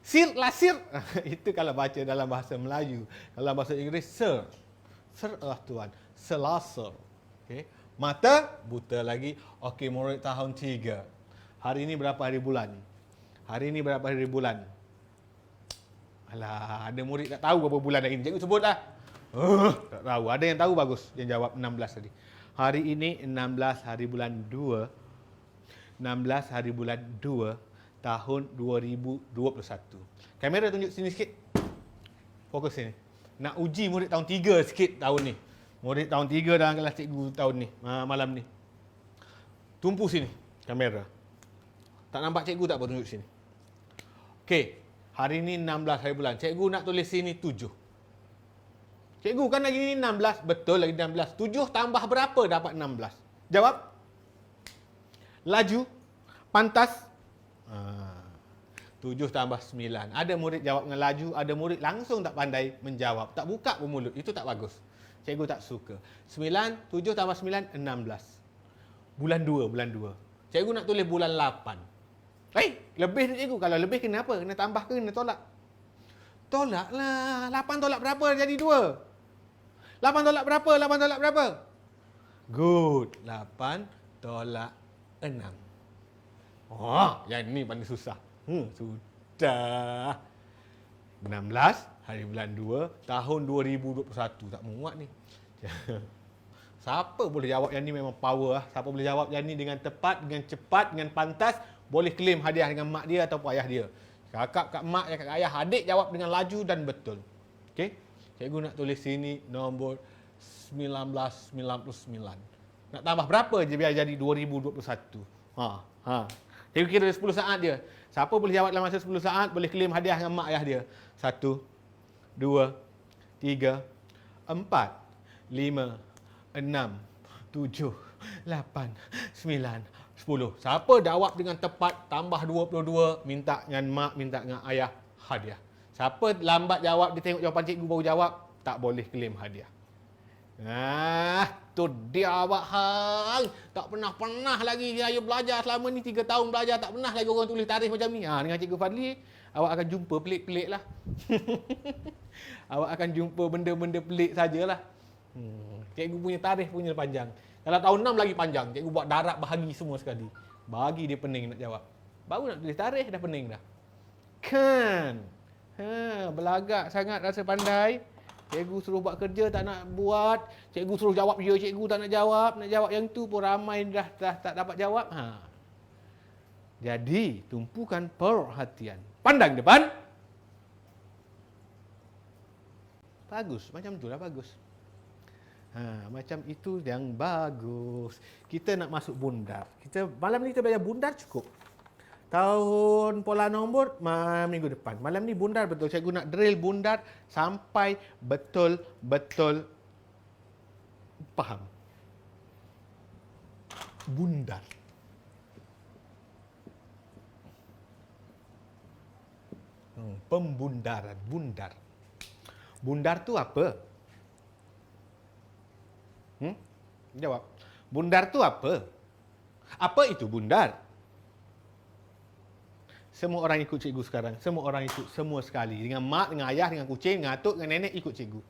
Sir, lasir. Itu kalau baca dalam bahasa Melayu. Dalam bahasa Inggeris, sir. Sir adalah tuan. Selasa. Okay. Mata, buta lagi. Okey, murid tahun 3. Hari ini berapa hari bulan? Alah, ada murid tak tahu berapa bulan hari ini. Cikgu sebutlah. Tak tahu. Ada yang tahu, bagus. Yang jawab 16 tadi. Hari ini 16 hari bulan 2. 16 hari bulan 2 tahun 2021. Kamera tunjuk sini sikit. Fokus sini. Nak uji murid tahun 3 sikit tahun ni. Murid tahun 3 dalam kelas cikgu tahun ni. Malam ni. Tumpu sini kamera. Tak nampak cikgu tak apa tunjuk sini. Okey. Hari ni 16 hari bulan. Cikgu nak tulis sini 7. Cikgu kan lagi ni 16. Betul lagi 16. 7 tambah berapa dapat 16? Jawab. Laju. Pantas. 7 tambah 9. Ada murid jawab dengan laju. Ada murid langsung tak pandai menjawab. Tak buka pun mulut. Itu tak bagus. Cikgu tak suka. 9. 7 tambah 9. 16. Bulan 2. Cikgu nak tulis bulan 8. Lebih cikgu. Kalau lebih kena apa? Kena tambah ke kena tolak? Tolaklah. 8 tolak berapa jadi 2? 8 tolak berapa? 8 tolak berapa? Good. 8 tolak 6. Yang ni paling susah. Sudah. 16 hari bulan 2 tahun 2021. Tak muat ni. Siapa boleh jawab yang ni memang power lah. Siapa boleh jawab yang ni dengan tepat, dengan cepat, dengan pantas, boleh claim hadiah dengan mak dia atau ayah dia. Kakak, kak mak, kakak ayah, adik jawab dengan laju dan betul. Okey? Cikgu nak tulis sini nombor 1999. Nak tambah berapa je biar jadi 2021? Cikgu kira 10 saat dia. Siapa boleh jawab dalam masa 10 saat, boleh claim hadiah dengan mak ayah dia. 1, 2, 3, 4, 5, 6, 7, 8, 9, 10. Siapa jawab dengan tepat tambah 22, minta dengan mak, minta dengan ayah hadiah. Siapa lambat jawab, dia tengok jawapan cikgu baru jawab, tak boleh claim hadiah. Tu dia awak hang. Tak pernah lagi saya belajar selama ni 3 tahun belajar, tak pernah lagi orang tulis tarikh macam ni. Dengan Cikgu Fadli, awak akan jumpa pelik-pelik lah. Awak akan jumpa benda-benda pelik sajalah. Cikgu punya tarikh punya panjang. Kalau tahun 6 lagi panjang, cikgu buat darat bahagi semua sekali. Bagi dia pening nak jawab. Baru nak tulis tarikh dah pening dah. Kan? Belagak sangat rasa pandai. Cikgu suruh buat kerja tak nak buat. Cikgu suruh jawab ya, cikgu tak nak jawab. Nak jawab yang tu pun ramai dah tak dapat jawab. Jadi, tumpukan perhatian. Pandang depan. Bagus, macam itulah bagus. Macam itu yang bagus. Kita nak masuk bundar. Malam ni kita belajar bundar cukup. Tahun pola nombor minggu depan. Malam ni bundar betul. Cikgu nak drill bundar sampai betul-betul faham. Bundar. Pembundaran. Bundar. Bundar tu apa? Jawab. Bundar tu apa? Apa itu bundar? Semua orang ikut cikgu sekarang. Semua orang ikut semua sekali. Dengan mak, dengan ayah, dengan kucing, dengan atuk, dengan nenek ikut cikgu.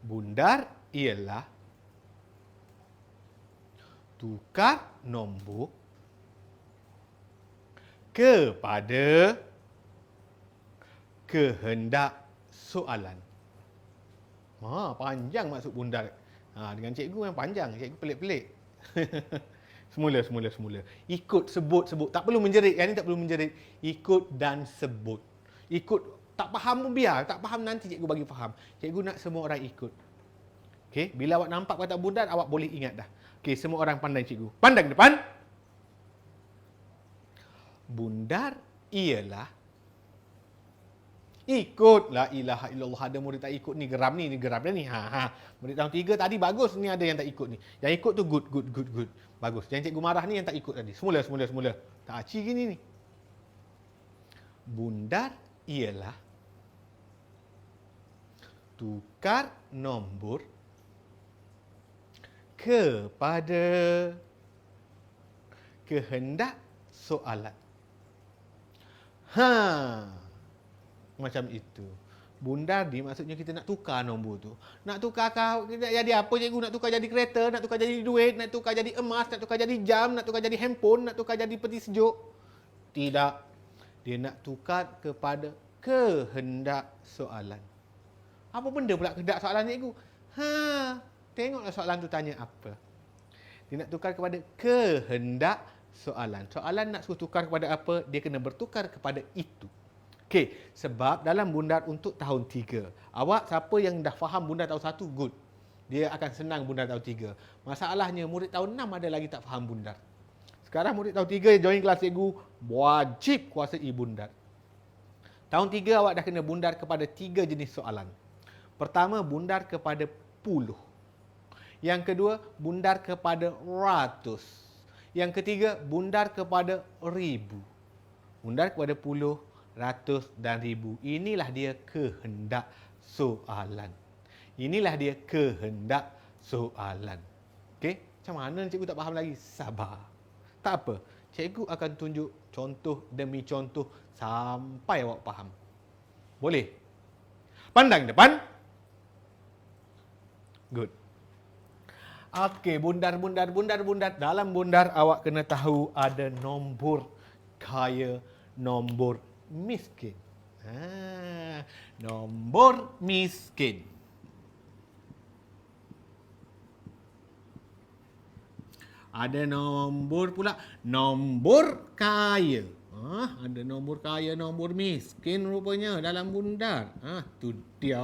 Bundar ialah tukar nombor kepada kehendak soalan. Panjang maksud bundar. Dengan cikgu yang panjang. Cikgu pelik-pelik. Semula. Ikut, sebut. Tak perlu menjerit. Yang ni tak perlu menjerit. Ikut dan sebut. Ikut. Tak faham pun biar. Tak faham nanti cikgu bagi faham. Cikgu nak semua orang ikut. Okey, bila awak nampak kata bundar, awak boleh ingat dah. Okey, semua orang pandang cikgu. Pandang depan. Bundar ialah ikut. La ilaha illallah. Ada murid tak ikut ni. Geram ni geram dah ni. Murid tahun 3 tadi bagus. Ni ada yang tak ikut ni. Yang ikut tu good. Bagus. Yang cikgu marah ni yang tak ikut tadi. Semula. Tak aci gini ni. Bundar ialah tukar nombor kepada kehendak soalan. Macam itu. Bundar ni maksudnya kita nak tukar nombor tu. Nak tukar jadi apa cikgu? Nak tukar jadi kereta, nak tukar jadi duit, nak tukar jadi emas, nak tukar jadi jam, nak tukar jadi handphone, nak tukar jadi peti sejuk. Tidak. Dia nak tukar kepada kehendak soalan. Apa benda pula kehendak soalan cikgu? Tengoklah soalan tu tanya apa. Dia nak tukar kepada kehendak soalan. Soalan nak suruh tukar kepada apa? Dia kena bertukar kepada itu. Okey, sebab dalam bundar untuk tahun 3, awak siapa yang dah faham bundar tahun 1, good. Dia akan senang bundar tahun 3. Masalahnya murid tahun 6 ada lagi tak faham bundar. Sekarang murid tahun 3 join kelas cikgu, wajib kuasai bundar. Tahun 3 awak dah kena bundar kepada 3 jenis soalan. Pertama, bundar kepada puluh. Yang kedua, bundar kepada ratus. Yang ketiga, bundar kepada ribu. Bundar kepada puluh, ratus dan ribu. Inilah dia kehendak soalan. Okey? Macam mana cikgu tak faham lagi? Sabar. Tak apa. Cikgu akan tunjuk contoh demi contoh sampai awak faham. Boleh? Pandang depan. Good. Okey, bundar. Dalam bundar awak kena tahu ada nombor kaya, nombor miskin. Nombor miskin. Ada nombor pula, nombor kaya. Ada nombor kaya, nombor miskin rupanya dalam bundar. Tu dia.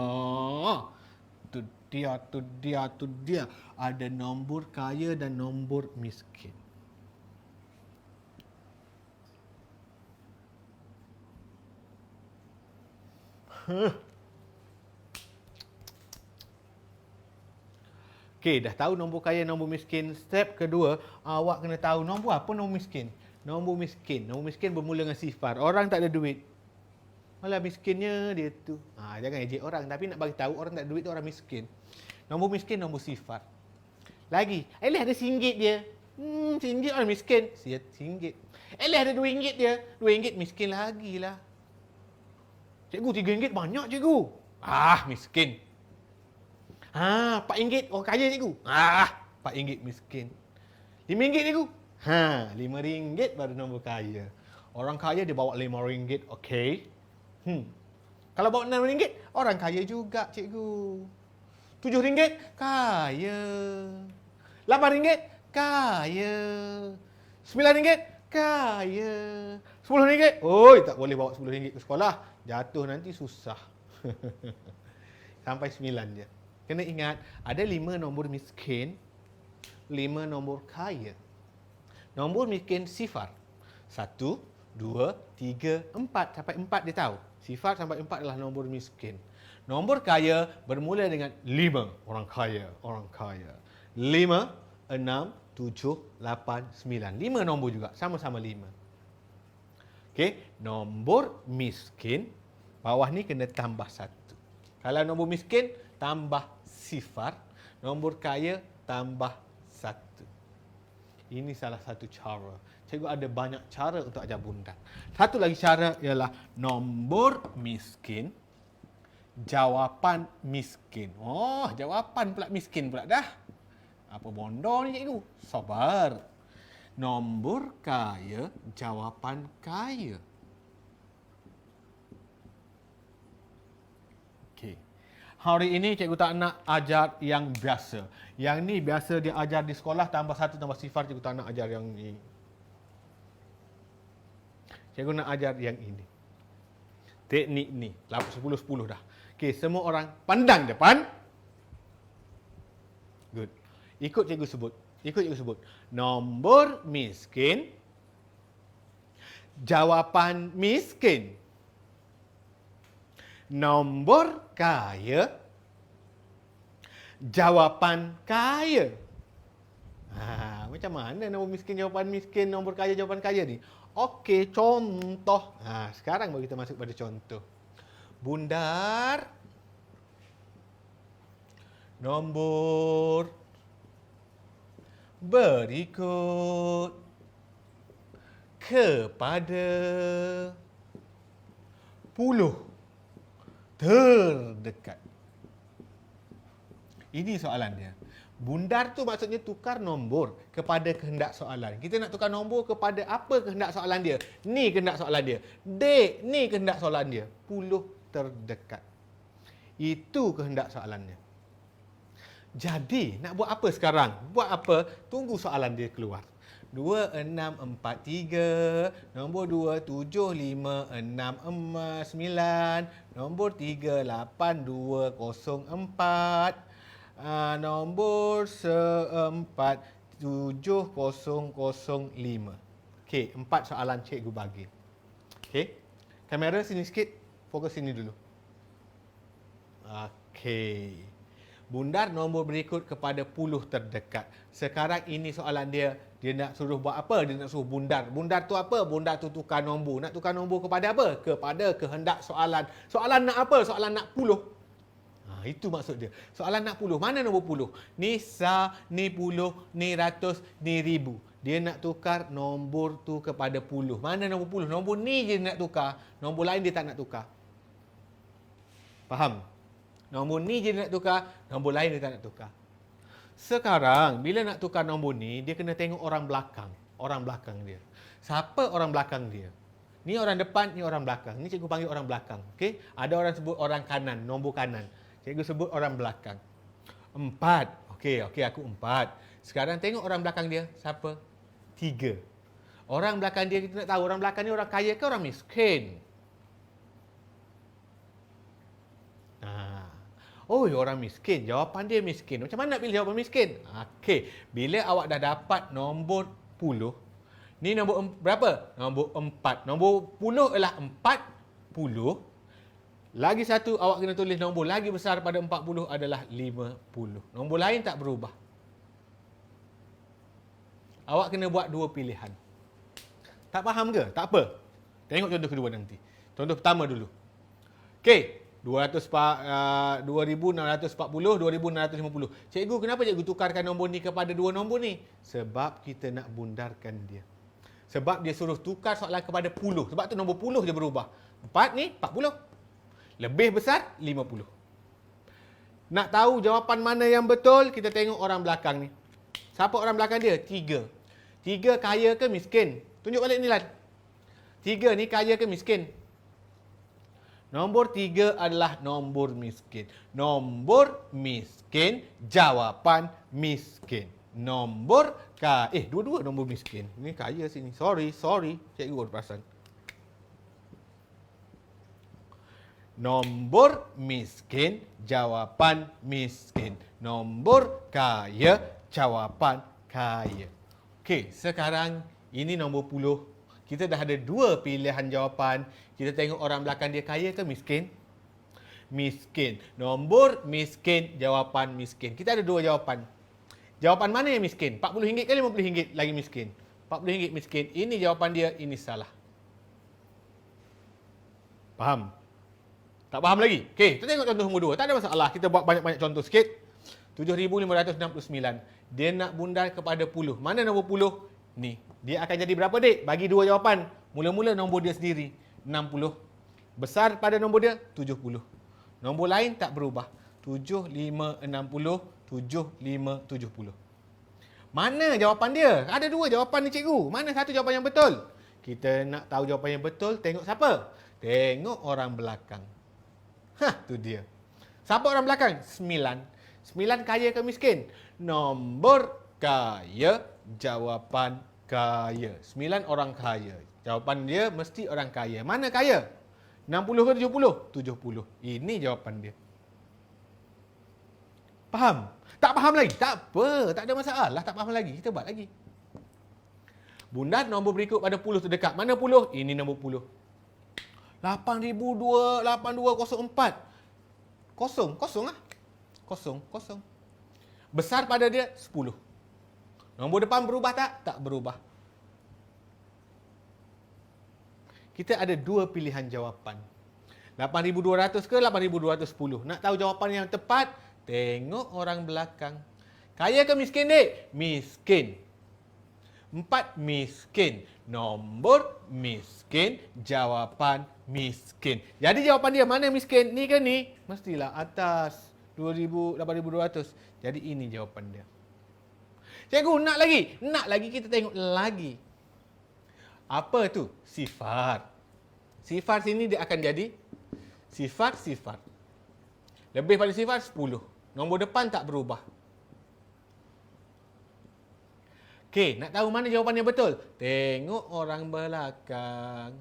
Ada nombor kaya dan nombor miskin. Okey, dah tahu nombor kaya, nombor miskin. Step kedua, awak kena tahu nombor apa nombor miskin. Nombor miskin. Nombor miskin bermula dengan sifar. Orang tak ada duit. Malah miskinnya dia tu. Jangan ejek orang. Tapi nak bagi tahu orang tak ada duit tu orang miskin. Nombor miskin, nombor sifar. Lagi, ada RM1 dia. RM1 orang miskin. RM1. Ada RM2 dia. RM2 miskin lagi lah. Cikgu, RM3 banyak cikgu. Miskin. RM4 orang kaya cikgu. RM4 miskin. RM5 cikgu. RM5 baru nombor kaya. Orang kaya dia bawa RM5, okey. Kalau bawa RM6, orang kaya juga cikgu. RM7, kaya. RM8, kaya. RM9, kaya. RM10, oi, tak boleh bawa RM10 ke sekolah. Jatuh nanti susah. Sampai 9 je. Kena ingat, ada 5 nombor miskin, 5 nombor kaya. Nombor miskin sifar. 1, 2, 3, 4. Sampai 4 dia tahu. Sifar sampai 4 adalah nombor miskin. Nombor kaya bermula dengan 5. Orang kaya, orang kaya. 5, 6, 7, 8, 9. 5 nombor juga, sama-sama 5. Okey, nombor miskin, bawah ni kena tambah 1. Kalau nombor miskin, tambah sifar. Nombor kaya, tambah 1. Ini salah satu cara. Cikgu ada banyak cara untuk ajar bundar. Satu lagi cara ialah nombor miskin, jawapan miskin. Jawapan pula miskin pula dah. Apa bondo ni cikgu? Sabar. Nombor kaya, jawapan kaya. Okey. Hari ini cikgu tak nak ajar yang biasa. Yang ni biasa dia ajar di sekolah, tambah 1 tambah sifar. Cikgu tak nak ajar yang ni. Cikgu nak ajar yang ini. Teknik ni. 10-10 dah. Okey, semua orang pandang depan. Good. Ikut cikgu sebut. Nombor miskin, jawapan miskin. Nombor kaya, jawapan kaya. Macam mana nombor miskin, jawapan miskin, nombor kaya, jawapan kaya ni? Okey, contoh. Sekarang baru kita masuk pada contoh. Bundar, nombor berikut kepada puluh terdekat. Ini soalan dia. Bundar tu maksudnya tukar nombor kepada kehendak soalan. Kita nak tukar nombor kepada apa kehendak soalan dia. Ni kehendak soalan dia. Dek, ni kehendak soalan dia. Puluh terdekat. Itu kehendak soalannya. Jadi, nak buat apa sekarang? Buat apa? Tunggu soalan dia keluar. 2, 6, 4, 3. Nombor 2, 7, 5, 6, 9. Nombor 3, 8, 2, 0, 4. Nombor 4, 7, 0, 0, 5. Okey, 4 soalan cikgu bagi. Okey. Kamera sini sikit. Fokus sini dulu. Okey. Bundar nombor berikut kepada puluh terdekat. Sekarang ini soalan dia. Dia nak suruh buat apa? Dia nak suruh bundar. Bundar tu apa? Bundar tu tukar nombor. Nak tukar nombor kepada apa? Kepada kehendak soalan. Soalan nak apa? Soalan nak puluh. Itu maksud dia. Soalan nak puluh. Mana nombor puluh? Ni sa, ni puluh, ni ratus, ni ribu. Dia nak tukar nombor tu kepada puluh. Mana nombor puluh? Nombor ni je nak tukar. Nombor lain dia tak nak tukar. Faham? Nombor ni je nak tukar, nombor lain dia tak nak tukar. Sekarang, bila nak tukar nombor ni, dia kena tengok orang belakang. Orang belakang dia. Siapa orang belakang dia? Ni orang depan, ni orang belakang. Ni cikgu panggil orang belakang. Okay? Ada orang sebut orang kanan, nombor kanan. Cikgu sebut orang belakang. 4. Okey, aku 4. Sekarang tengok orang belakang dia. Siapa? 3. Orang belakang dia, kita nak tahu orang belakang ni orang kaya ke orang miskin? Orang miskin. Jawapan dia miskin. Macam mana nak pilih jawapan miskin? Okey. Bila awak dah dapat nombor 10. Ni nombor berapa? Nombor 4. Nombor 10 ialah 40. Lagi satu, awak kena tulis nombor lagi besar pada 40 adalah 50. Nombor lain tak berubah. Awak kena buat dua pilihan. Tak faham ke? Tak apa. Tengok contoh kedua nanti. Contoh pertama dulu. Okey, 2640, 2650. Cikgu, kenapa cikgu tukarkan nombor ni kepada dua nombor ni? Sebab kita nak bundarkan dia. Sebab dia suruh tukar soalan kepada puluh. Sebab tu nombor puluh je berubah. 4 ni 40. Lebih besar 50. Nak tahu jawapan mana yang betul, kita tengok orang belakang ni. Siapa orang belakang dia? 3. 3 kaya ke miskin? Tunjuk balik ni, Lan. 3 ni kaya ke miskin? Nombor 3 adalah nombor miskin. Nombor miskin, jawapan miskin. Nombor dua-dua nombor miskin. Ini kaya sini. Sorry. Cikgu baru perasan. Nombor miskin, jawapan miskin. Nombor kaya, jawapan kaya. Okey, sekarang ini nombor puluh. Kita dah ada dua pilihan jawapan. Kita tengok orang belakang dia kaya ke miskin? Miskin. Nombor miskin, jawapan miskin. Kita ada dua jawapan. Jawapan mana yang miskin? RM40 ke RM50 lagi miskin? RM40 miskin. Ini jawapan dia, ini salah. Faham? Tak faham lagi? Okey, kita tengok contoh nombor 2. Tak ada masalah. Kita buat banyak-banyak contoh sikit. 7,569. Dia nak bundar kepada puluh. Mana nombor puluh? Ni. Dia akan jadi berapa, Dik? Bagi dua jawapan. Mula-mula nombor dia sendiri. 60. Besar pada nombor dia? 70. Nombor lain tak berubah. 7, 5, 60, 7, 5, 70. Mana jawapan dia? Ada dua jawapan ni, cikgu. Mana satu jawapan yang betul? Kita nak tahu jawapan yang betul, tengok siapa? Tengok orang belakang. Tu dia. Siapa orang belakang? 9. 9 kaya ke miskin? Nombor kaya, jawapan kaya. 9 orang kaya. Jawapan dia mesti orang kaya. Mana kaya? 60 ke 70? 70. Ini jawapan dia. Faham? Tak faham lagi? Tak apa. Tak ada masalah. Tak faham lagi. Kita buat lagi. Bundar nombor berikut pada puluh terdekat. Mana puluh? Ini nombor puluh. 8204. Kosong lah. Kosong. Besar pada dia 10. Nombor depan berubah tak? Tak berubah. Kita ada dua pilihan jawapan. 8,200 ke 8,210. Nak tahu jawapan yang tepat? Tengok orang belakang. Kaya ke miskin, Dik? Miskin. 4 miskin. Nombor miskin, jawapan miskin. Jadi jawapan dia mana miskin? Ni ke ni? Mestilah atas 8,200. Jadi ini jawapan dia. Cikgu, nak lagi? Nak lagi, kita tengok lagi. Apa tu? Sifar. Sifar sini dia akan jadi sifar. Lebih pada sifar 10. Nombor depan tak berubah. Okey, nak tahu mana jawapan yang betul? Tengok orang belakang.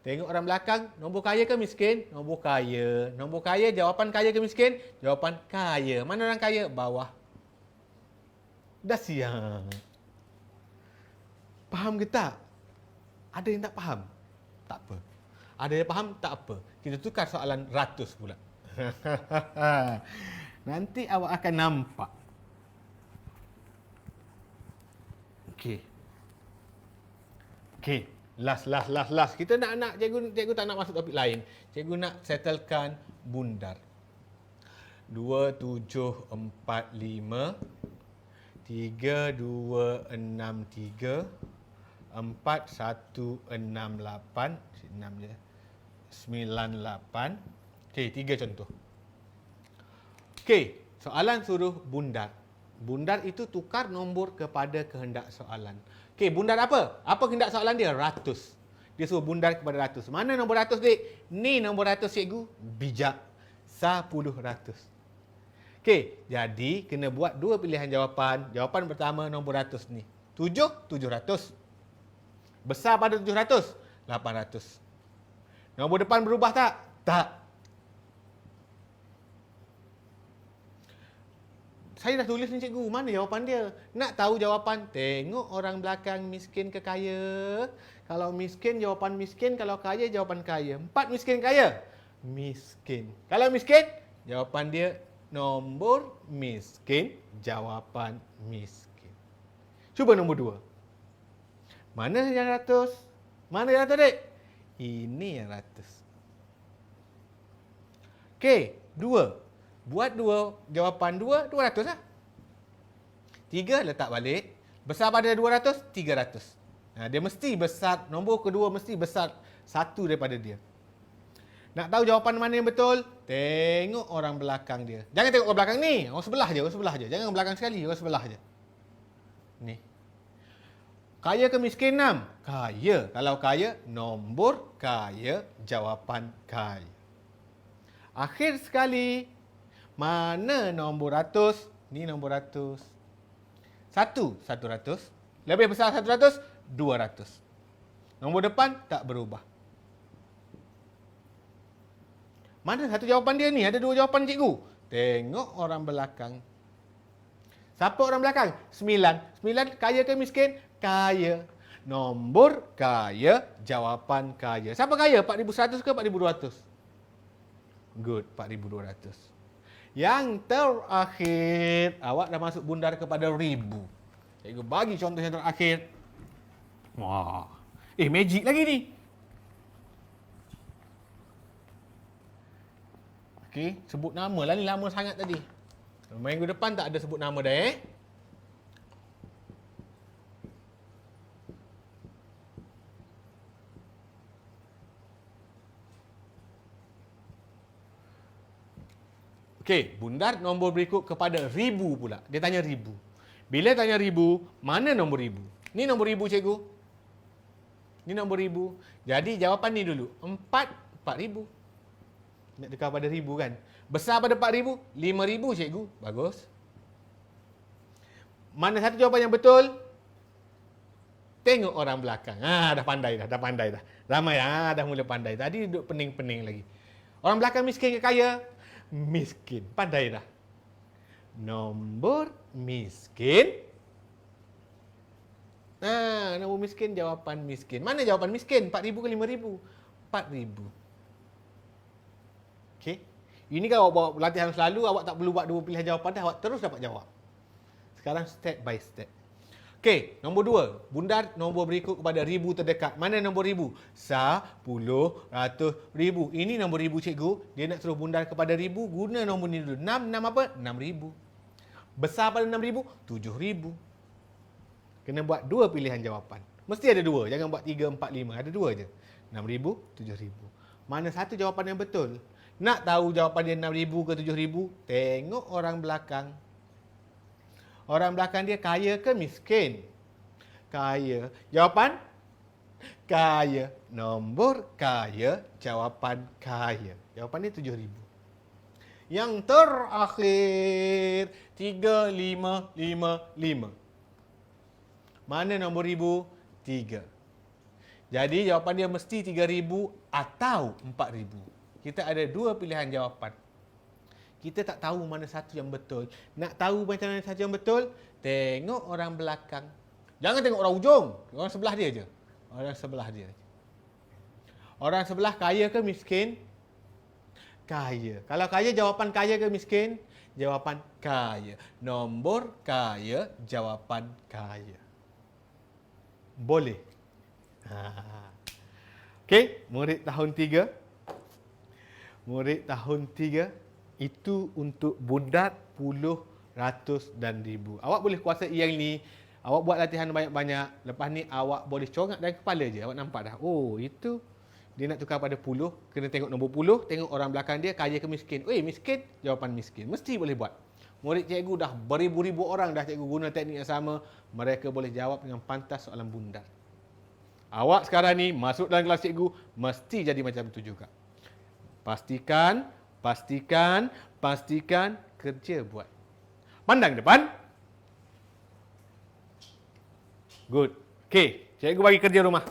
Tengok orang belakang, nombor kaya ke miskin? Nombor kaya. Nombor kaya, jawapan kaya ke miskin? Jawapan kaya. Mana orang kaya? Bawah. Dah siap. Faham ke tak? Ada yang tak faham? Tak apa. Ada yang faham? Tak apa. Kita tukar soalan ratus pula. Nanti awak akan nampak. Okey. Last. Kita nak cikgu tak nak masuk topik lain. Cikgu nak settlekan bundar. 2745 3263 4168 6 je 98. Okey, 3 contoh. Okey, soalan suruh bundar. Bundar itu tukar nombor kepada kehendak soalan. Okey, bundar apa? Apa kehendak soalan dia? Ratus. Dia suruh bundar kepada ratus. Mana nombor ratus, Dik? Ni nombor ratus, cikgu. Bijak. 10 ratus. Okey, jadi kena buat dua pilihan jawapan. Jawapan pertama nombor ratus ni. 700. Besar pada 700? 800. Nombor depan berubah tak? Tak. Saya dah tulis ni, cikgu. Mana jawapan dia? Nak tahu jawapan? Tengok orang belakang miskin ke kaya. Kalau miskin, jawapan miskin. Kalau kaya, jawapan kaya. 4 miskin kaya. miskin. Kalau miskin, jawapan dia nombor miskin, jawapan miskin. Cuba nombor 2. Mana yang ratus? Mana yang ratus, dek? Ini yang ratus. Okey, 2. Buat 2, jawapan 2, 200 lah. 3 letak balik. Besar pada 200, 300. Dia mesti besar, nombor kedua mesti besar 1 daripada dia. Nak tahu jawapan mana yang betul? Tengok orang belakang dia. Jangan tengok orang belakang ni. Orang sebelah je. Jangan orang belakang sekali, orang sebelah je. Ni. Kaya ke miskin, Nam? Kaya. Kalau kaya, nombor kaya, jawapan kaya. Akhir sekali, mana nombor ratus? Ni nombor ratus. 100. Lebih besar 100, 200. Nombor depan tak berubah. Mana satu jawapan dia ni? Ada 2 jawapan, cikgu. Tengok orang belakang. Siapa orang belakang? 9. 9 kaya ke miskin? Kaya. Nombor kaya, jawapan kaya. Siapa kaya? 4,100 ke 4,200? Good, 4,200. Yang terakhir, awak dah masuk bundar kepada ribu. Cikgu bagi contoh yang terakhir. Wah. Magic lagi ni. Okey, sebut nama lah ni, lama sangat tadi. Minggu depan tak ada sebut nama dah, Okey, bundar nombor berikut kepada ribu pula. Dia tanya ribu. Bila tanya ribu, mana nombor ribu? Ni nombor ribu, cikgu. Ni nombor ribu. Jadi jawapan ni dulu. 4,000. Nak tukar pada ribu kan? Besar pada 4,000, 5,000, cikgu. Bagus. Mana satu jawapan yang betul? Tengok orang belakang. Dah pandai dah. Ramai dah mula pandai. Tadi duduk pening-pening lagi. Orang belakang miskin ke kaya? Miskin. Pandai dah. Nombor miskin. Nombor miskin, jawapan miskin. Mana jawapan miskin? 4,000 ke 5,000? 4,000. Okey. Ini kan awak bawa latihan selalu, awak tak perlu buat 2 pilihan jawapan dah, awak terus dapat jawab. Sekarang step by step. Okey, nombor 2. Bundar nombor berikut kepada ribu terdekat. Mana nombor ribu? 10, ratus, ribu. Ini nombor ribu, cikgu. Dia nak suruh bundar kepada ribu, guna nombor ni dulu. 6 apa? 6,000. Besar pada 6,000, 7,000. Kena buat 2 pilihan jawapan. Mesti ada 2. Jangan buat 3, 4, 5. Ada 2 je. 6,000, 7,000. Mana satu jawapan yang betul? Nak tahu jawapan dia 6,000 ke 7,000? Tengok orang belakang. Orang belakang dia kaya ke miskin? Kaya. Jawapan? Kaya. Nombor kaya, jawapan kaya. Jawapan dia 7,000. Yang terakhir, 3,555. Mana nombor ribu? 3. Jadi jawapan dia mesti 3,000 atau 4,000. Kita ada 2 pilihan jawapan. Kita tak tahu mana satu yang betul. Nak tahu macam mana satu yang betul? Tengok orang belakang. Jangan tengok orang ujung. Orang sebelah dia je. Orang sebelah dia. Orang sebelah kaya ke miskin? Kaya. Kalau kaya, jawapan kaya ke miskin? Jawapan kaya. Nombor kaya, jawapan kaya. Boleh. Okey, murid tahun 3. Murid tahun 3 itu untuk bundar, puluh, ratus dan ribu. Awak boleh kuasai yang ni. Awak buat latihan banyak-banyak. Lepas ni awak boleh corak dalam kepala je. Awak nampak dah. Oh, itu dia nak tukar pada puluh. Kena tengok nombor puluh. Tengok orang belakang dia kaya ke miskin. Miskin. Jawapan miskin. Mesti boleh buat. Murid cikgu dah beribu-ribu orang dah cikgu guna teknik yang sama. Mereka boleh jawab dengan pantas soalan bundar. Awak sekarang ni masuk dalam kelas cikgu. Mesti jadi macam itu juga. Pastikan kerja buat. Pandang depan. Good. Okey, cikgu bagi kerja rumah.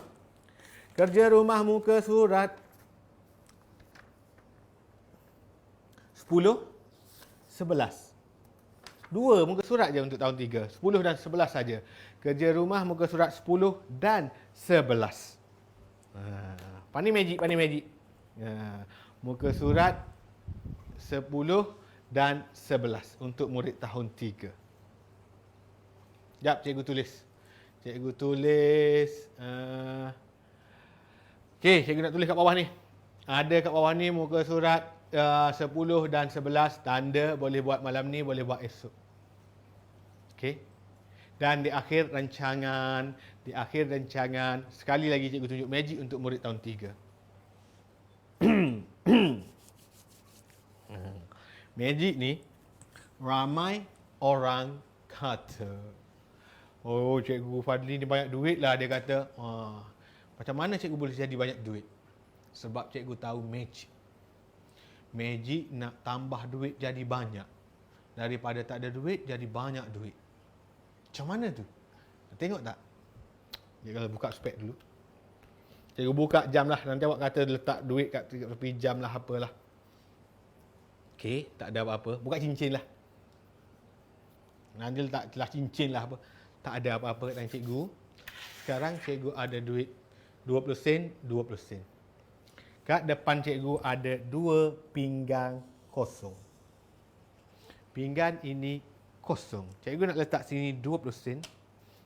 Kerja rumah muka surat 10, 11. 2 muka surat je untuk tahun 3. 10 dan 11 saja. Kerja rumah muka surat 10 dan 11. Pandai magic. muka surat 10 dan 11 untuk murid tahun 3. Sekejap, cikgu tulis. Cikgu tulis... Okey, cikgu nak tulis kat bawah ni. Ada kat bawah ni muka surat 10 dan 11. Tanda boleh buat malam ni, boleh buat esok. Okey. Dan di akhir rancangan, sekali lagi cikgu tunjuk magic untuk murid tahun 3. Magic ni, ramai orang kata, oh, Cikgu Fadli ni banyak duit lah, dia kata. Macam mana cikgu boleh jadi banyak duit? Sebab cikgu tahu magic. Magic nak tambah duit jadi banyak. Daripada tak ada duit, jadi banyak duit. Macam mana tu? Tengok tak? Dia kalau buka spek dulu. Cikgu buka jam lah. Nanti awak kata letak duit kat tepi jam lah, apalah. Okey, tak ada apa-apa. Buka cincin lah. Nanti letak celah cincin lah apa. Tak ada apa-apa kat tangan cikgu. Sekarang cikgu ada duit 20 sen, 20 sen. Kat depan cikgu ada 2 pinggan kosong. Pinggan ini kosong. Cikgu nak letak sini 20 sen.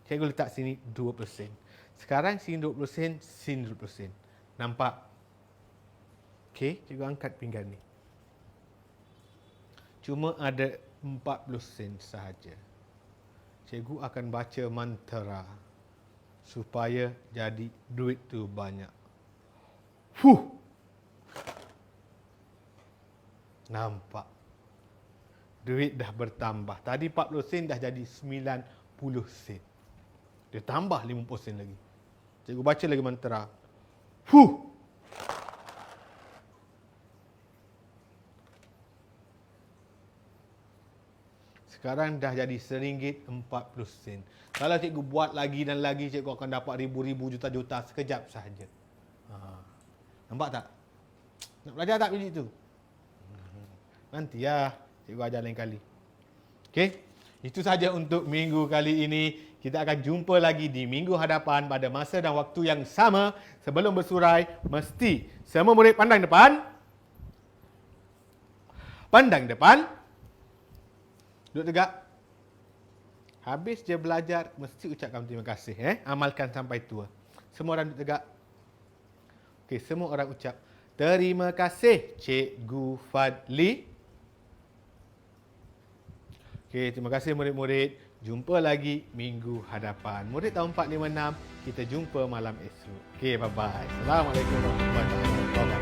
Cikgu letak sini 20 sen. Sekarang sini 20 sen, sini 20 sen. Nampak? Okey, cikgu angkat pinggan ni. Cuma ada 40 sen sahaja. Cikgu akan baca mantra supaya jadi duit tu banyak. Nampak? Duit dah bertambah. Tadi 40 sen dah jadi 90 sen. Dia tambah 50 sen lagi. Cikgu baca lagi mantra. Sekarang dah jadi RM1.40. Kalau cikgu buat lagi dan lagi, cikgu akan dapat ribu-ribu, juta-juta sekejap sahaja. Nampak tak? Nak belajar tak magic tu? Nanti lah, cikgu ajar lain kali. Okey? Itu saja untuk minggu kali ini. Kita akan jumpa lagi di minggu hadapan pada masa dan waktu yang sama. Sebelum bersurai, mesti semua murid pandang depan. Pandang depan. Duduk tegak. Habis je belajar, mesti ucapkan terima kasih. Amalkan sampai tua. Semua orang duduk tegak. Okey, semua orang ucap. Terima kasih, Cikgu Fadli. Okey, terima kasih murid-murid. Jumpa lagi minggu hadapan. Murid tahun 456, kita jumpa malam esok. Okey, bye-bye. Assalamualaikum warahmatullahi wabarakatuh.